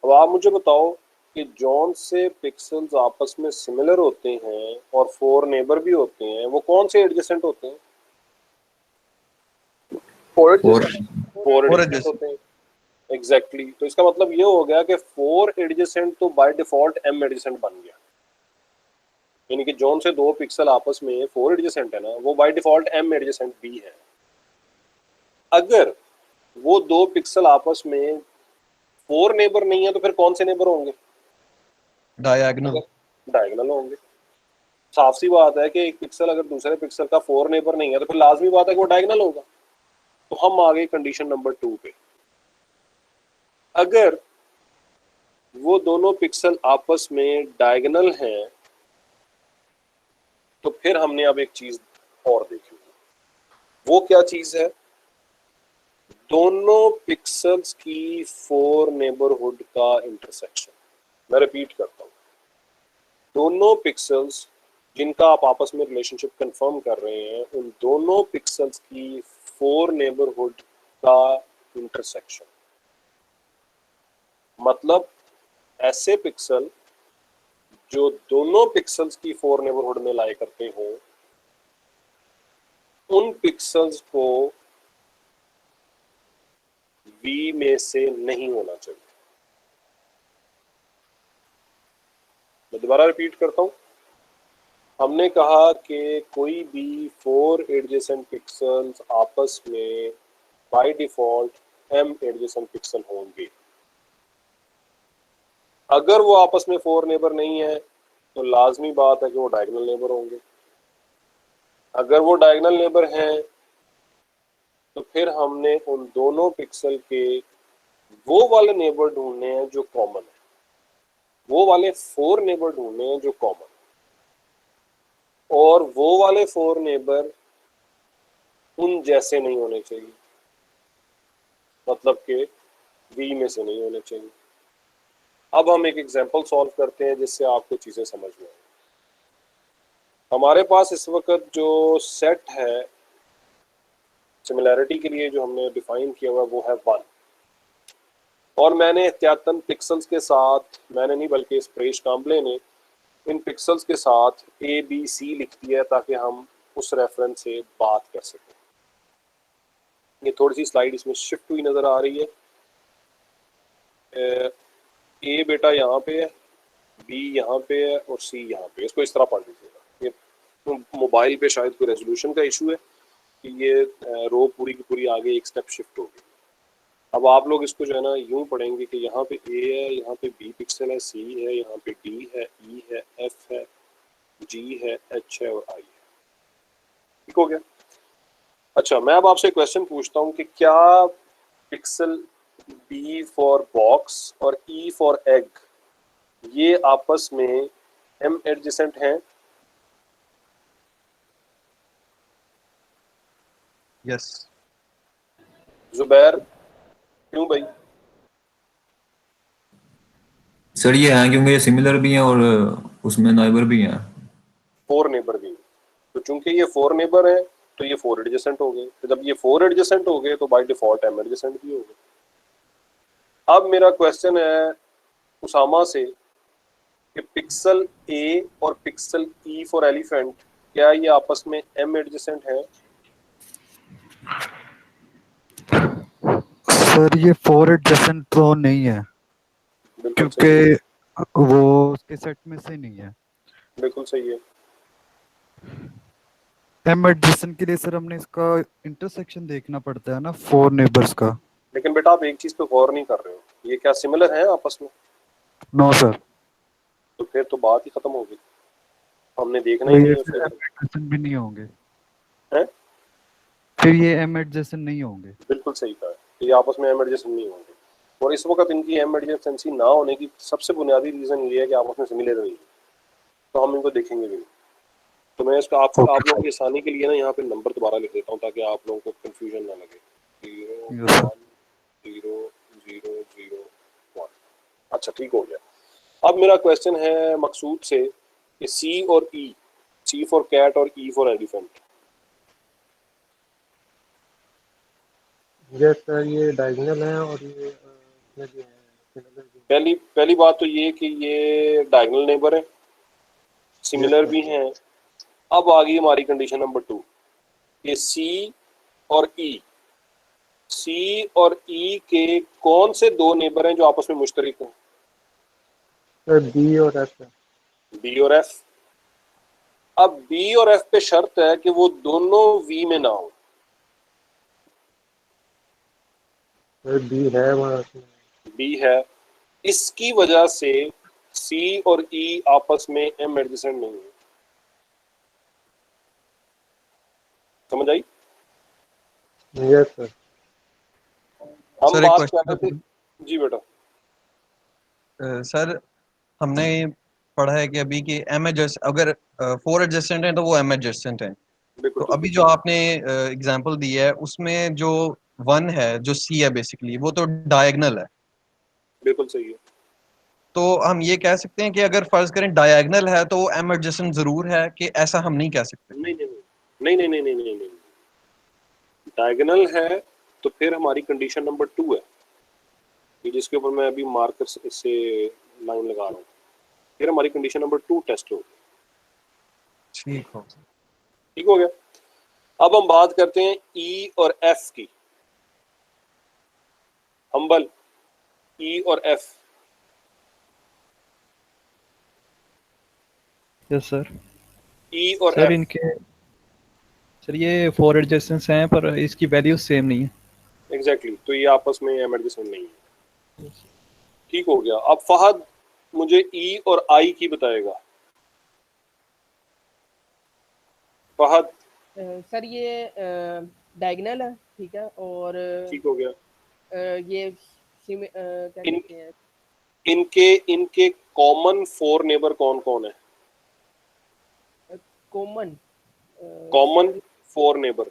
A: अब आप मुझे बताओ कि जौन से पिक्सल्स आपस में सिमिलर होते हैं और 4 नेबर भी होते हैं, वो कौन से एडजेसेंट होते हैं?
F: 4
A: एडजेसेंट होते हैं। एग्जैक्टली। तो इसका मतलब ये हो गया कि 4 एडजेसेंट तो बाय डिफॉल्ट M एडजेसेंट बन गया। यानी कि जौन से दो पिक्सल आपस में 4 एडजेसेंट है ना, वो बाय डिफॉल्ट M एडजेसेंट भी है। अगर वो दो पिक्सल आपस में 4 नेबर नहीं है तो फिर कौन से नेबर होंगे? डायगोनल होंगे। साफ सी बात है कि एक पिक्सल अगर दूसरे पिक्सल का 4 नेबर नहीं है तो फिर लाजमी बात है कि वो डायगोनल होगा। तो हम आ गए कंडीशन नंबर 2 पे। अगर वो दोनों पिक्सल आपस में डायगोनल हैं तो फिर हमने अब एक चीज और देखी। वो क्या चीज है? दोनों पिक्सल्स की 4 नेबरहुड का इंटरसेक्शन। मैं रिपीट करता हूं, दोनों पिक्सल्स जिनका आप आपस में रिलेशनशिप कंफर्म कर रहे हैं, उन दोनों पिक्सल्स की 4 नेबरहुड का इंटरसेक्शन। मतलब ऐसे पिक्सल जो दोनों पिक्सल्स की 4 नेबरहुड में लाई करते हो, उन पिक्सल्स को V में से नहीं होना चाहिए। मैं दोबारा रिपीट करता हूं। हमने कहा कि कोई भी 4 एडजेसेंट पिक्सल्स आपस में by default M adjacent pixel होंगे। अगर वो आपस में 4 नेबर नहीं है तो लाजमी बात है कि वो डायगोनल नेबर होंगे। अगर वो डायगोनल नेबर हैं तो फिर हमने उन दोनों पिक्सल के वो वाले नेबर ढूंढने हैं जो कॉमन है, वो वाले 4 नेबर ढूंढने हैं जो कॉमन, और वो वाले 4 नेबर उन जैसे नहीं होने चाहिए। मतलब कि V में से नहीं होने चाहिए। अब हम एक एग्जांपल सॉल्व करते हैं जिससे आपको चीजें समझ में आए। हमारे पास इस वक्त जो सेट है सिमिलैरिटी के लिए जो हमने डिफाइन किया हुआ वो है 1, और मैंने एहतियातन पिक्सल्स के साथ, मैंने नहीं बल्कि इस प्रेश काम्बले ने इन पिक्सल्स के साथ ABC लिख दिया है ताकि हम उस रेफरेंस से बात कर सकें। ये थोड़ी सी स्लाइड इसमें शिफ्ट हुई नजर आ रही है। A बेटा यहाँ पे है, B यहाँ पे है और C यहाँ पे। इसको इस तरह पढ़ लीजिएगा। ये मोबाइल पे शायद कोई रेजोल्यूशन का इशू है कि ये रो पूरी की पूरी आगे एक स्टेप शिफ्ट हो गई। अब आप लोग इसको जो है ना यूं पढ़ेंगे कि यहाँ पे A है, यहाँ पे B पिक्सल है, C है, यहाँ पे D है, E है, F है, G है, H है और I है। ठीक हो गया? अच्छा, मैं अब आपसे क्वेश्चन पूछता हूँ कि क्या पिक्सल B फॉर बॉक्स और E फॉर एग ये आपस में M एडजेसेंट हैं?
C: यस।
A: जुबैर, क्यों भाई?
I: सर ये हैं क्योंकि ये सिमिलर भी हैं और उसमें नाइबर भी हैं।
A: 4 नेबर भी, तो चूंकि ये 4 नेबर है तो ये 4 एडजेसेंट हो गए, तो जब ये 4 एडजेसेंट हो गए तो बाय डिफॉल्ट m एडजेसेंट भी हो गए। अब मेरा क्वेश्चन है उसामा से कि पिक्सल A और पिक्सल E फॉर एलिफेंट, क्या ये आपस में m एडजेसेंट है?
E: सर ये 4 एडजेसेंट तो नहीं है,
A: बिल्कुल सही है,
E: क्योंकि वो उसके सेट में से नहीं है।
A: बिल्कुल सही है।
E: एम एडजेसेंट के लिए सर हमने इसका इंटरसेक्शन देखना पड़ता है ना 4 नेबर्स का।
A: लेकिन बेटा आप एक चीज पे गौर नहीं कर रहे हो, ये क्या सिमिलर है आपस में?
E: नो सर,
A: तो फिर तो बात ही खत्म होगी, हमने देखना
E: तो
A: ही नहीं
E: ये
A: है
E: फिर
A: फिर।
E: एम एडजेसेंट भी नहीं होंगे,
A: हैं?
E: फिर ये एम एडजेसेंट नहीं होंगे।
A: बिल्कुल सही कहा, ये आपस में m एडजेसेंट नहीं होंगे। और इस वक्त इनकी m एडजेसेंसी ना होने की सबसे बुनियादी रीजन ये है कि आपस में सिमिलर नहीं है, तो हम इनको देखेंगे भी नहीं। तो मैं इसका आप लोगों की आसानी के लिए ना यहाँ पे नंबर दोबारा लिख देता हूँ ताकि आप लोगों को कंफ्यूजन ना लगे। 0
E: Yes, sir.
A: 1 0 0 0 1। अच्छा ठीक हो गया। अब मेरा क्वेश्चन है मकसूद से कि C और E, C फॉर कैट और E for elephant,
H: yes sir, ये डायगोनल है और ये इसमें भी है सिमिलर भी।
A: पहली बात तो ये कि ये डायगोनल नेबर है, सिमिलर
H: Yes,
A: भी हैं। अब आ गई हमारी कंडीशन नंबर 2, ये C और E, C और E के कौन से दो नेबर हैं जो आपस में मुश्तरक हैं?
H: सर बी और एफ है।
A: B और F। अब B और F पे शर्त है कि वो दोनों V में ना हो।
H: सर बी है हमारा उसमें।
A: B है, इसकी वजह से C और E आपस में M एडजेसेंट नहीं है। समझ आई?
H: Yes sir.
A: हम
C: सर एक
A: बात कर रहे
C: क्वेश्चन,
A: थे जी बेटा।
C: सर हमने पढ़ा है कि अभी कि एम एडजस्ट अगर 4 एडजेसेंट हैं तो वो एम एडजेसेंट हैं।
A: बिल्कुल
C: तो
A: ठीक
C: अभी
A: है,
C: जो आपने एग्जांपल दी है उसमें जो 1 है जो सी है बेसिकली वो तो डायगोनल है।
A: बिल्कुल सही है।
C: तो हम ये कह सकते हैं कि अगर फर्ज करें डायगोनल है तो एम एडजेसेंट जरूर है, कि ऐसा हम नहीं कह सकते।
A: नहीं नहीं नहीं नहीं नहीं नहीं नहीं नहीं, डायगोनल है तो फिर हमारी कंडीशन नंबर 2 है, ये जिसके ऊपर मैं अभी मार्कर से लाइन लगा रहा हूँ, फिर हमारी कंडीशन नंबर 2 टेस्ट होगी।
C: ठीक हो,
A: ठीक हो गया। अब हम बात करते हैं E और F की। हम्बल, E और F।
B: Yes sir.
A: E और
B: सर
A: F
B: इनके सर ये 4 एडजेसेंट्स हैं पर इसकी वैल्यू सेम नहीं है।
A: एग्जैक्टली, तो ये आपस में m एडजेसेंट नहीं है। ठीक हो गया। अब फहद मुझे E और I की बताएगा। फहद,
D: सर ये डायगोनल है, ठीक है, और
A: ठीक हो गया।
D: ये क्या
A: इन
D: कहते हैं,
A: इनके कॉमन 4 नेबर कौन कौन है?
D: Common
A: common 4 neighbour.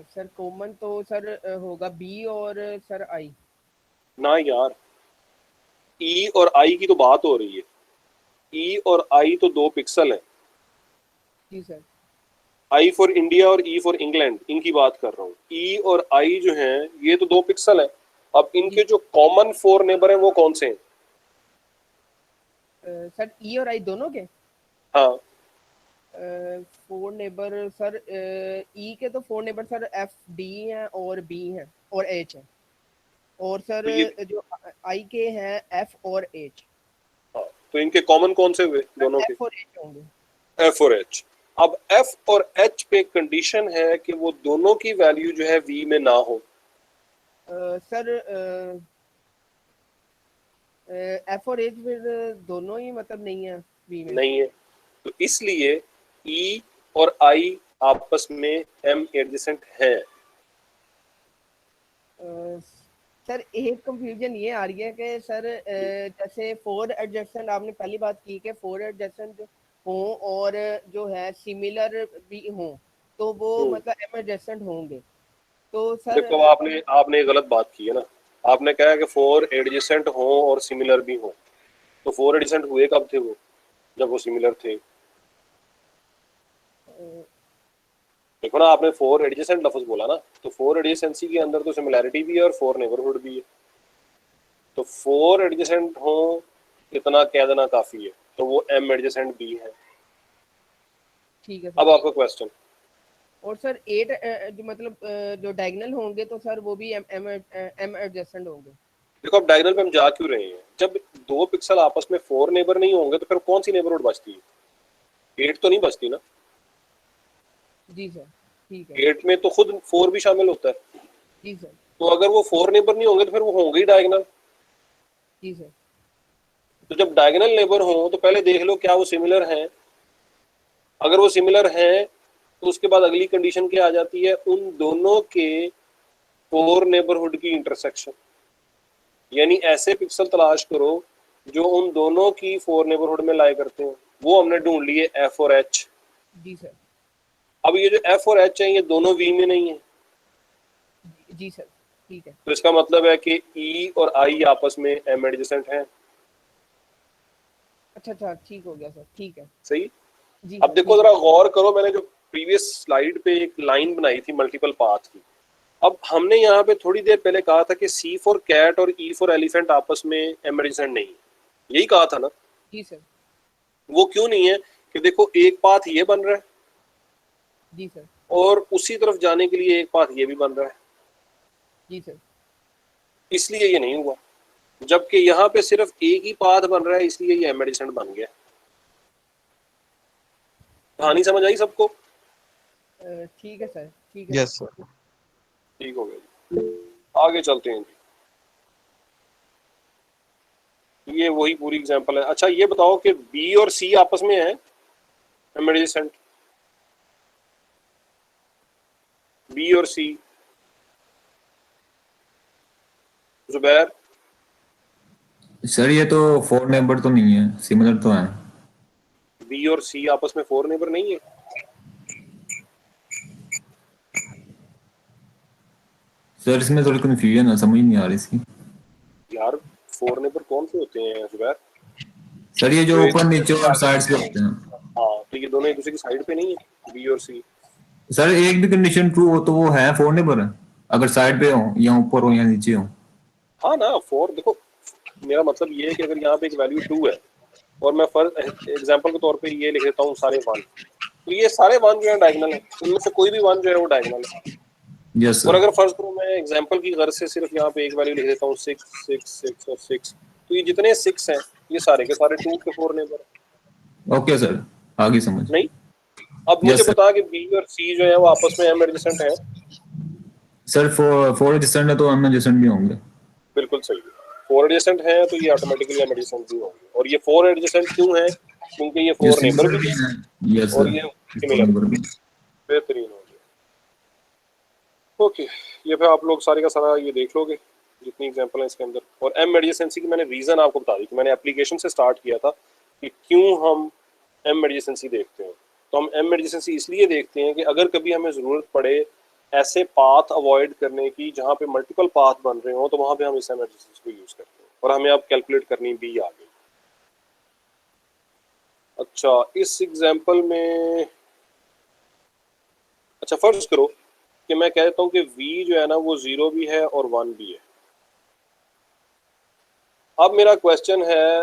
D: Sir common तो सर होगा बी और सर आई।
A: ना यार, E और I की तो बात हो रही है। E और I तो 2 पिक्सल है,
D: जी सर।
A: I फॉर इंडिया और E फॉर इंग्लैंड, इनकी बात कर रहा हूँ। E और I जो हैं ये तो 2 पिक्सल है। अब इनके जो कॉमन 4 नेबर हैं वो कौन से हैं?
D: सर ई और आई दोनों के
A: हाँ,
D: 4 नेबर सर, ई के तो 4 नेबर सर एफ डी हैं और बी हैं और एच हैं, और सर
A: तो
D: जो आई के हैं एफ और एच।
A: हाँ, तो इनके कॉमन कौन से हुए दोनों के?
D: एफ और एच होंगे।
A: F और H। अब F और H पे कंडीशन है कि वो दोनों की वैल्यू जो है V में ना हो।
D: सर एफ और एच फिर दोनों ही मतलब नहीं है वी में।
A: नहीं है, तो इसलिए E और I आपस में M एडजेसेंट है।
D: सर एक कंफ्यूजन ये आ रही है कि सर जैसे 4 एडजेसेंट आपने पहली बात की कि 4 एडजेसेंट हो और जो है सिमिलर भी हो तो वो मतलब एम एडजेसेंट होंगे। तो सर
A: देखो आपने गलत बात की है ना। आपने कहा कि 4 एडजेसेंट हो और सिमिलर भी हो, तो 4 एडजेसेंट हुए कब थे वो? जब वो सिमिलर थे। देखो ना, आपने 4 एडजेसेंट लफ्ज बोला ना, तो 4 एडजेसेंसी के अंदर तो सिमिलैरिटी भी है और 4 नेबरहुड भी है। तो 4 एडजेसेंट हो इतना कह देना काफी है, तो वो m एडजेसेंट भी है।
D: ठीक है
A: अब
D: सर।
A: आपका क्वेश्चन।
D: और सर 8 जो मतलब जो डायगोनल होंगे तो सर वो भी m एडजेसेंट होंगे।
A: देखो अब डायगोनल पे हम जा क्यों रहे हैं? जब 2 पिक्सल आपस में 4 नेबर नहीं होंगे तो फिर कौन सी नेबरहुड बचती है? 8 तो नहीं बचती ना।
D: जी सर ठीक है।
A: 8 में तो खुद 4 भी शामिल होता है।
D: जी सर।
A: तो अगर वो 4 नेबर नहीं होंगे तो फिर वो होंगे ही डायगोनल।
D: जी सर।
A: तो जब डायगोनल नेबर हो तो पहले देख लो क्या वो सिमिलर हैं। अगर वो सिमिलर हैं तो उसके बाद अगली कंडीशन क्या आ जाती है? उन दोनों के 4 नेबरहुड की इंटरसेक्शन, यानी ऐसे पिक्सल तलाश करो जो उन दोनों की 4 नेबरहुड में लाई करते हो। वो हमने ढूंढ लिए f और h।
D: जी सर।
A: अब ये जो f और h है ये दोनों v में नहीं है।
D: जी सर ठीक है।
A: तो इसका मतलब है कि e और i आपस में m एडजेसेंट हैं।
D: अच्छा ठीक हो गया सर, ठीक है।
A: सही।
D: जी
A: अब
D: सर,
A: देखो
D: ठीक
A: जरा गौर करो, मैंने जो प्रीवियस स्लाइड पे एक लाइन बनाई थी मल्टीपल पाथ की। अब हमने यहाँ पे थोड़ी देर पहले कहा था कि C फॉर कैट और E फॉर एलिफेंट आपस में m एडजेसेंट नहीं है, यही कहा था ना।
D: जी सर।
A: वो क्यों नहीं है? कि देखो एक पाथ ये बन रहा है
D: जी सर।
A: और उसी तरफ जाने के लिए एक पाथ ये भी बन रहा है,
D: जी सर।
A: इसलिए ये नहीं हुआ। जबकि यहाँ पे सिर्फ एक ही पाथ बन रहा है, इसलिए ये m एडजेसेंट बन गया। कहानी समझ आई सबको?
D: ठीक है सर, ठीक है।
C: Yes sir.
A: ठीक हो गया जी। आगे चलते हैं जी। ये वही पूरी एग्जांपल है। अच्छा ये बताओ कि B और C आपस में है m एडजेसेंट? B और C, जुबैर?
I: सर ये तो 4 नेबर तो नहीं है, सिमिलर तो है।
A: B और C आपस में 4 नेबर नहीं है?
I: सर इसमें थोड़ी कंफ्यूजन है, समझ नहीं आ रही इसकी।
A: यार 4 नेबर कौन से होते हैं जुबैर?
I: सर ये जो
A: तो एक
I: ऊपर
A: दूसरे
I: नीचे
A: के
I: और
A: आगे
I: साइड
A: पीछे।
I: पे होते हैं।
A: हाँ तो ये दोनों एक दूसरे की साइड पे नहीं है B और C?
I: सर एक भी कंडीशन ट्रू हो तो वो है 4 नेबर है, अगर साइड पे हो या ऊपर हो या नीचे हो।
A: हाँ ना 4, देखो मेरा मतलब ये है कि अगर यहाँ पे एक वैल्यू 2 है और मैं फर्स्ट एग्जांपल के तौर पे ये लिख देता हूँ सारे 1, तो ये सारे 1 जो है डायगोनल है, उनमें से कोई भी 1 जो है वो डायगोनल है।
I: यस
A: और
I: सर।
A: अगर फर्ज करो मैं एग्जांपल की गर्ज से सिर्फ यहाँ पे एक वैल्यू लिख देता हूँ 6 6 6 और 6, तो ये जितने 6 हैं ये सारे के सारे 2 के 4 नेबर है।
I: ओके सर, आगे समझ।
A: नहीं, अब मुझे
I: यस सर।
A: बता कि B और C जो है वो आपस में m एडजेसेंट है?
I: सर 4 एडजेसेंट है तो m एडजेसेंट भी होंगे।
A: बिल्कुल सही है। 4 एडजेसेंट है तो ये ऑटोमेटिकली m एडजेसेंट भी होंगे। और ये 4 एडजेसेंट क्यों है? क्योंकि ये
I: ये
A: 4 नेबर
I: सिमिलर
A: भी
I: भी
A: है
I: है। यस
A: और
I: सर,
A: ये
I: 4
A: सिमिलर
I: नेबर
A: भी।
I: भी।
A: बेहतरीन हो गया। ओके, ये फिर आप लोग सारे का सारा ये देख लोगे जितनी एग्जांपल है इसके अंदर। और m एडजेसेंसी की मैंने रीजन आपको बता दी कि मैंने एप्लीकेशन से स्टार्ट किया था कि क्यों हम m एडजेसेंसी देखते हैं। तो हम m एडजेसेंसी इसलिए देखते हैं कि अगर कभी हमें ज़रूरत पड़े ऐसे पाथ अवॉइड करने की जहाँ पे मल्टीपल पाथ बन रहे हो, तो वहाँ पे हम इस m एडजेसेंसी को यूज़ करते हैं। और हमें अब कैलकुलेट करनी भी आ गई। अच्छा इस एग्जाम्पल में, अच्छा फर्ज करो कि मैं कहता हूँ कि v जो है ना वो 0 भी है और 1 भी है। अब मेरा क्वेश्चन है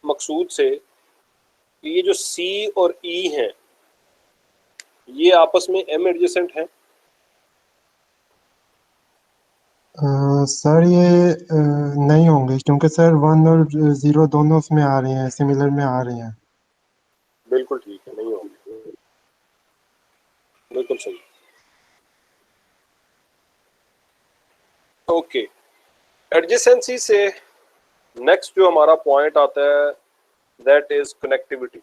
A: मकसूद से कि ये जो C और E हैं ये आपस में m एडजेसेंट हैं?
H: सर ये नहीं होंगे क्योंकि सर 1 और 0 दोनों उसमें आ रहे हैं, सिमिलर में आ रहे हैं।
A: बिल्कुल ठीक है, नहीं होंगे, बिल्कुल सही। ओके, एडजेसेंसी से नेक्स्ट जो हमारा पॉइंट आता है दैट इज कनेक्टिविटी।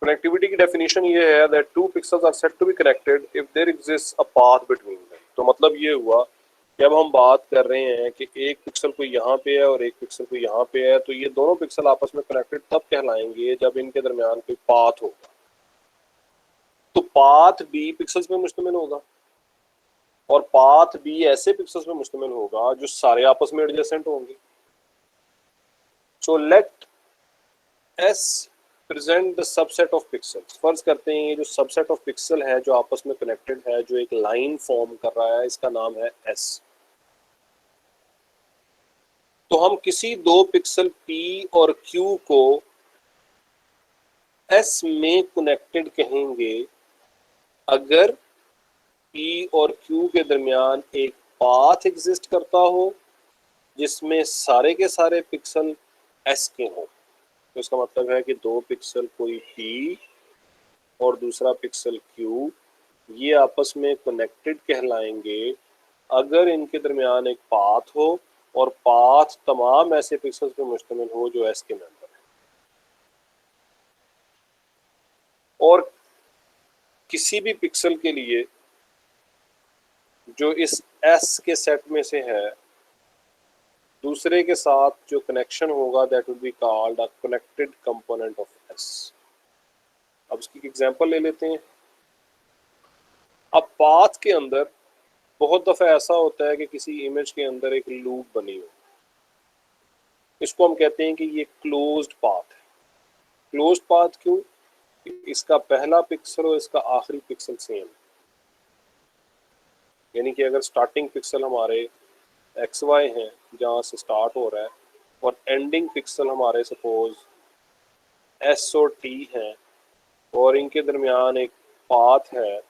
A: कनेक्टिविटी की डेफिनेशन ये है that two pixels are said to be connected if there exist a path between them. तो मतलब ये हुआ कि अब हम बात कर रहे हैं कि एक पिक्सल कोई यहाँ पे है और एक पिक्सल कोई यहाँ पे है, तो ये दोनों पिक्सल आपस में कनेक्टेड तब कहलाएंगे जब इनके दरमियान कोई पाथ होगा। तो पाथ भी पिक्सल्स में मुश्तमिल होगा। और पाथ भी ऐसे पिक्सल्स पे मुश्तमिल होगा जो सारे आपस में एडजेसेंट होंगे। So let S present the subset of pixels. फर्ज करते हैं ये जो सबसेट ऑफ पिक्सल है जो आपस में कनेक्टेड है, जो एक लाइन फॉर्म कर रहा है, इसका नाम है एस। तो हम किसी दो पिक्सल P और Q को S में कनेक्टेड कहेंगे अगर P और Q के दरमियान एक पाथ एग्जिस्ट करता हो जिसमें सारे के सारे पिक्सल S के हों। तो इसका मतलब है कि दो पिक्सल कोई P और दूसरा पिक्सल Q, ये आपस में कनेक्टेड कहलाएंगे अगर इनके दरमियान एक पाथ हो और पाथ तमाम ऐसे पिक्सल्स पे मुश्तमिल हो जो S के मेंबर है। और किसी भी पिक्सल के लिए जो इस S के सेट में से है, दूसरे के साथ जो कनेक्शन होगा that will be called a connected component of S। अब इसकी एग्जांपल ले लेते हैं। अब पाथ के अंदर बहुत दफ़ा ऐसा होता है कि किसी इमेज के अंदर एक लूप बनी हो, इसको हम कहते हैं कि ये क्लोज्ड पाथ है। क्लोज्ड पाथ क्यों? इसका पहला पिक्सल और इसका आखिरी पिक्सल सेम है, यानी कि अगर स्टार्टिंग पिक्सल हमारे XY हैं जहाँ से स्टार्ट हो रहा है और एंडिंग पिक्सल हमारे सपोज S और T हैं और इनके दरमियान एक पाथ है,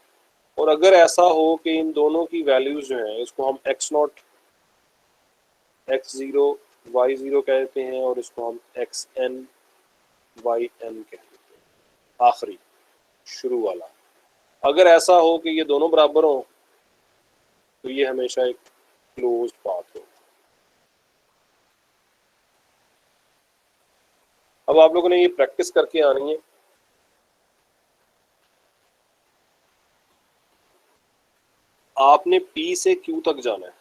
A: और अगर ऐसा हो कि इन दोनों की वैल्यूज जो हैं इसको हम x0 x0 y0 कहते हैं और इसको हम xn yn कहते हैं, आखिरी शुरू वाला। अगर ऐसा हो कि ये दोनों बराबर हो तो ये हमेशा एक क्लोज्ड पाथ हो। अब आप लोगों ने ये प्रैक्टिस करके आनी है। आपने P से Q तक जाना है।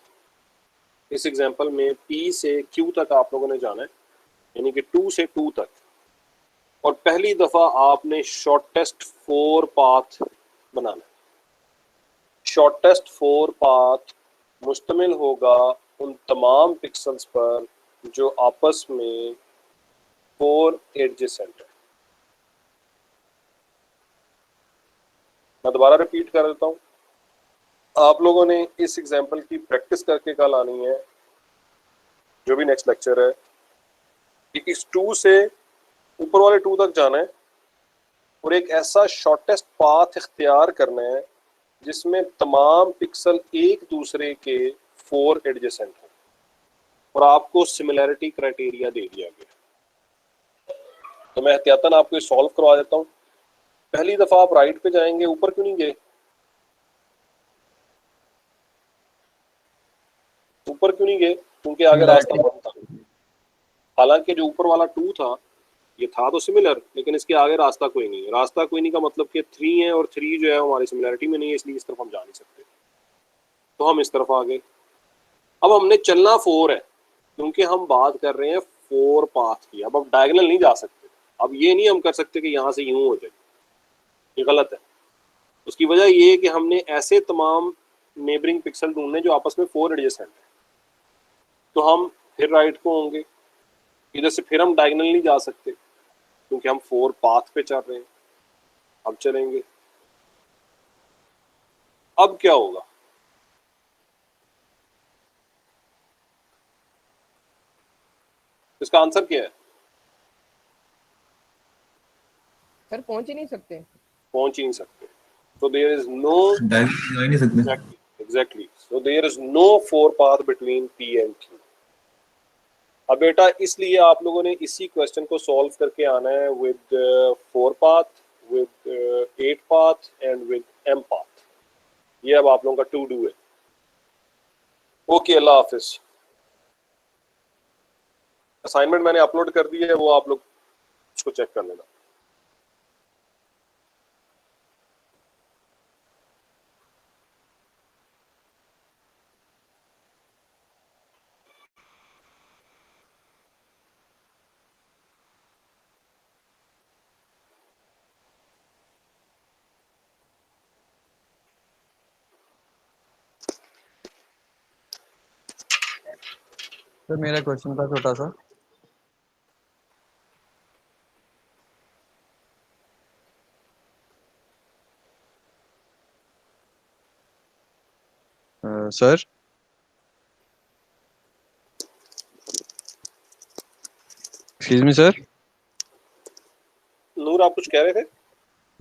A: इस एग्जांपल में P से Q तक आप लोगों ने जाना है, यानी कि 2 से 2 तक। और पहली दफा आपने शॉर्टेस्ट 4 पाथ बनाना है। शॉर्टेस्ट 4 पाथ मुश्तमिल होगा उन तमाम पिक्सल्स पर जो आपस में 4 एडजेसेंट है। मैं दोबारा रिपीट कर देता हूँ। आप लोगों ने इस एग्जांपल की प्रैक्टिस करके कल आनी है, जो भी नेक्स्ट लेक्चर है, कि इस 2 से ऊपर वाले 2 तक जाना है और एक ऐसा शॉर्टेस्ट पाथ इख्तियार करना है जिसमें तमाम पिक्सल एक दूसरे के 4 एडजेसेंट हो और आपको सिमिलैरिटी क्राइटेरिया दे दिया गया। तो मैं एहतियातन आपको सॉल्व करवा देता हूँ। पहली दफा आप राइट पे जाएंगे, ऊपर क्यों नहीं गए? ऊपर क्यों नहीं गए? क्योंकि आगे रास्ता बंद था। हालांकि जो ऊपर वाला 2 था ये था तो सिमिलर, लेकिन इसके आगे रास्ता कोई नहीं है। रास्ता कोई नहीं का मतलब कि 3 है और 3 जो है हमारी सिमिलैरिटी में नहीं है, इसलिए इस तरफ हम जा नहीं सकते, तो हम इस तरफ आ गए। अब हमने चलना 4 है क्योंकि हम बात कर रहे हैं 4 पाथ की। अब हम डायगोनल नहीं जा सकते। अब ये नहीं हम कर सकते कि यहाँ से यूं हो जाए, ये गलत है। उसकी वजह ये है कि हमने ऐसे तमाम नेबरिंग पिक्सल ढूंढने जो आपस में 4 एडजेसेंट है। तो हम फिर राइट को होंगे, इधर से फिर हम डायगोनल नहीं जा सकते क्योंकि हम 4 पाथ पे चल रहे हैं। अब चलेंगे, अब क्या होगा? इसका आंसर क्या है?
D: सर पहुंच ही नहीं सकते।
A: पहुंच ही नहीं सकते। So there is no
I: direct जा ही नहीं सकते।
A: exactly. So there is no 4 path between P and Q. अब बेटा इसलिए आप लोगों ने इसी क्वेश्चन को सॉल्व करके आना है with 4 path, with 8 path and with M path. ये अब आप लोगों का टू डू है। ओके, अल्लाह हाफिज। असाइनमेंट मैंने अपलोड कर दी है, वो आप लोग उसको चेक कर लेना।
C: सर मेरा क्वेश्चन था छोटा सा। Sir excuse me sir.
A: Noor, आप कुछ कह रहे थे?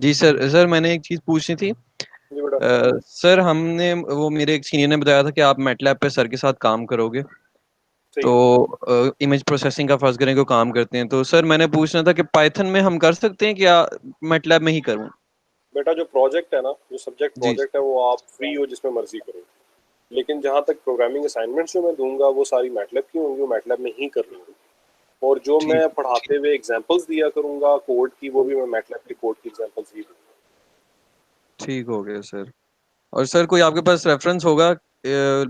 C: जी सर मैंने एक चीज पूछनी थी।
A: जी बेटा।
C: सर हमने वो मेरे एक सीनियर ने बताया था कि आप मैटलैब पे सर के साथ काम करोगे,
A: सही।
C: तो इमेज प्रोसेसिंग का फर्ज करें को काम करते हैं, तो सर मैंने पूछना था कि पाइथन में हम कर सकते हैं कि या मैटलैब में ही करूं?
A: बेटा जो प्रोजेक्ट है ना, जो सब्जेक्ट
C: जी
A: प्रोजेक्ट है वो आप फ्री हो, जिसमें मर्जी करो, लेकिन जहाँ तक प्रोग्रामिंग असाइनमेंट्स जो मैं दूंगा वो सारी मैटलैब की होंगी, वो मैटलैब में ही करनी होगी। और जो
C: ठीक
A: मैं पढ़ाते हुए एग्जांपल्स दिया करूंगा कोड की, वो भी मैं मैटलैब के कोड की एग्जांपल्स ही दूंगा।
C: ठीक हो गया सर। और सर कोई आपके पास रेफरेंस होगा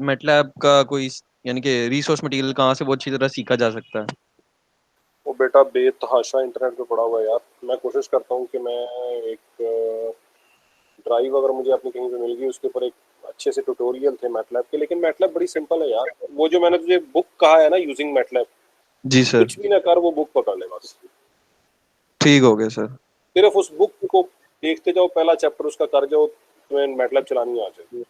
C: मैटलैब का, कोई यानी कि रिसोर्स मटेरियल कहाँ से वो अच्छी तरह सीखा जा सकता है?
A: वो बेटा बेतहाशा इंटरनेट पे पड़ा हुआ है यार। मैं कोशिश करता हूँ कि मैं एक ड्राइव अगर मुझे अपनी कहीं पे मिल गई, उसके ऊपर एक अच्छे से ट्यूटोरियल थे मैटलैब के, लेकिन मैटलैब बड़ी सिंपल है यार। वो जो मैंने तुझे बुक कहा है ना, यूजिंग मैटलैब,
C: जी सर।
A: कुछ भी ना कर, वो बुक पकड़ ले बस।
C: ठीक हो गया सर।
A: सिर्फ उस बुक को देखते जाओ, पहला चैप्टर उसका कर जाओ, तुम्हें मैटलैब चलानी आ जाए।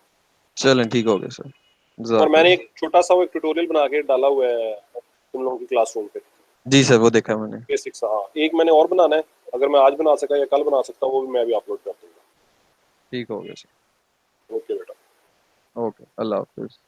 C: चलें ठीक हो गया सर।
A: और
C: जज़ाकल्लाह।
A: मैंने एक छोटा सा वो एक ट्यूटोरियल बना के डाला हुआ है तुम लोगों की क्लासरूम पे,
C: जी सर वो देखा मैंने।
A: बेसिक्स। हाँ, एक मैंने और बनाना है, अगर मैं आज बना सका या कल बना सकता हूँ, वो भी मैं भी अपलोड कर दूंगा।
C: ठीक हो गया सर।
A: ओके बेटा।
C: ओके अल्लाह हाफिज़।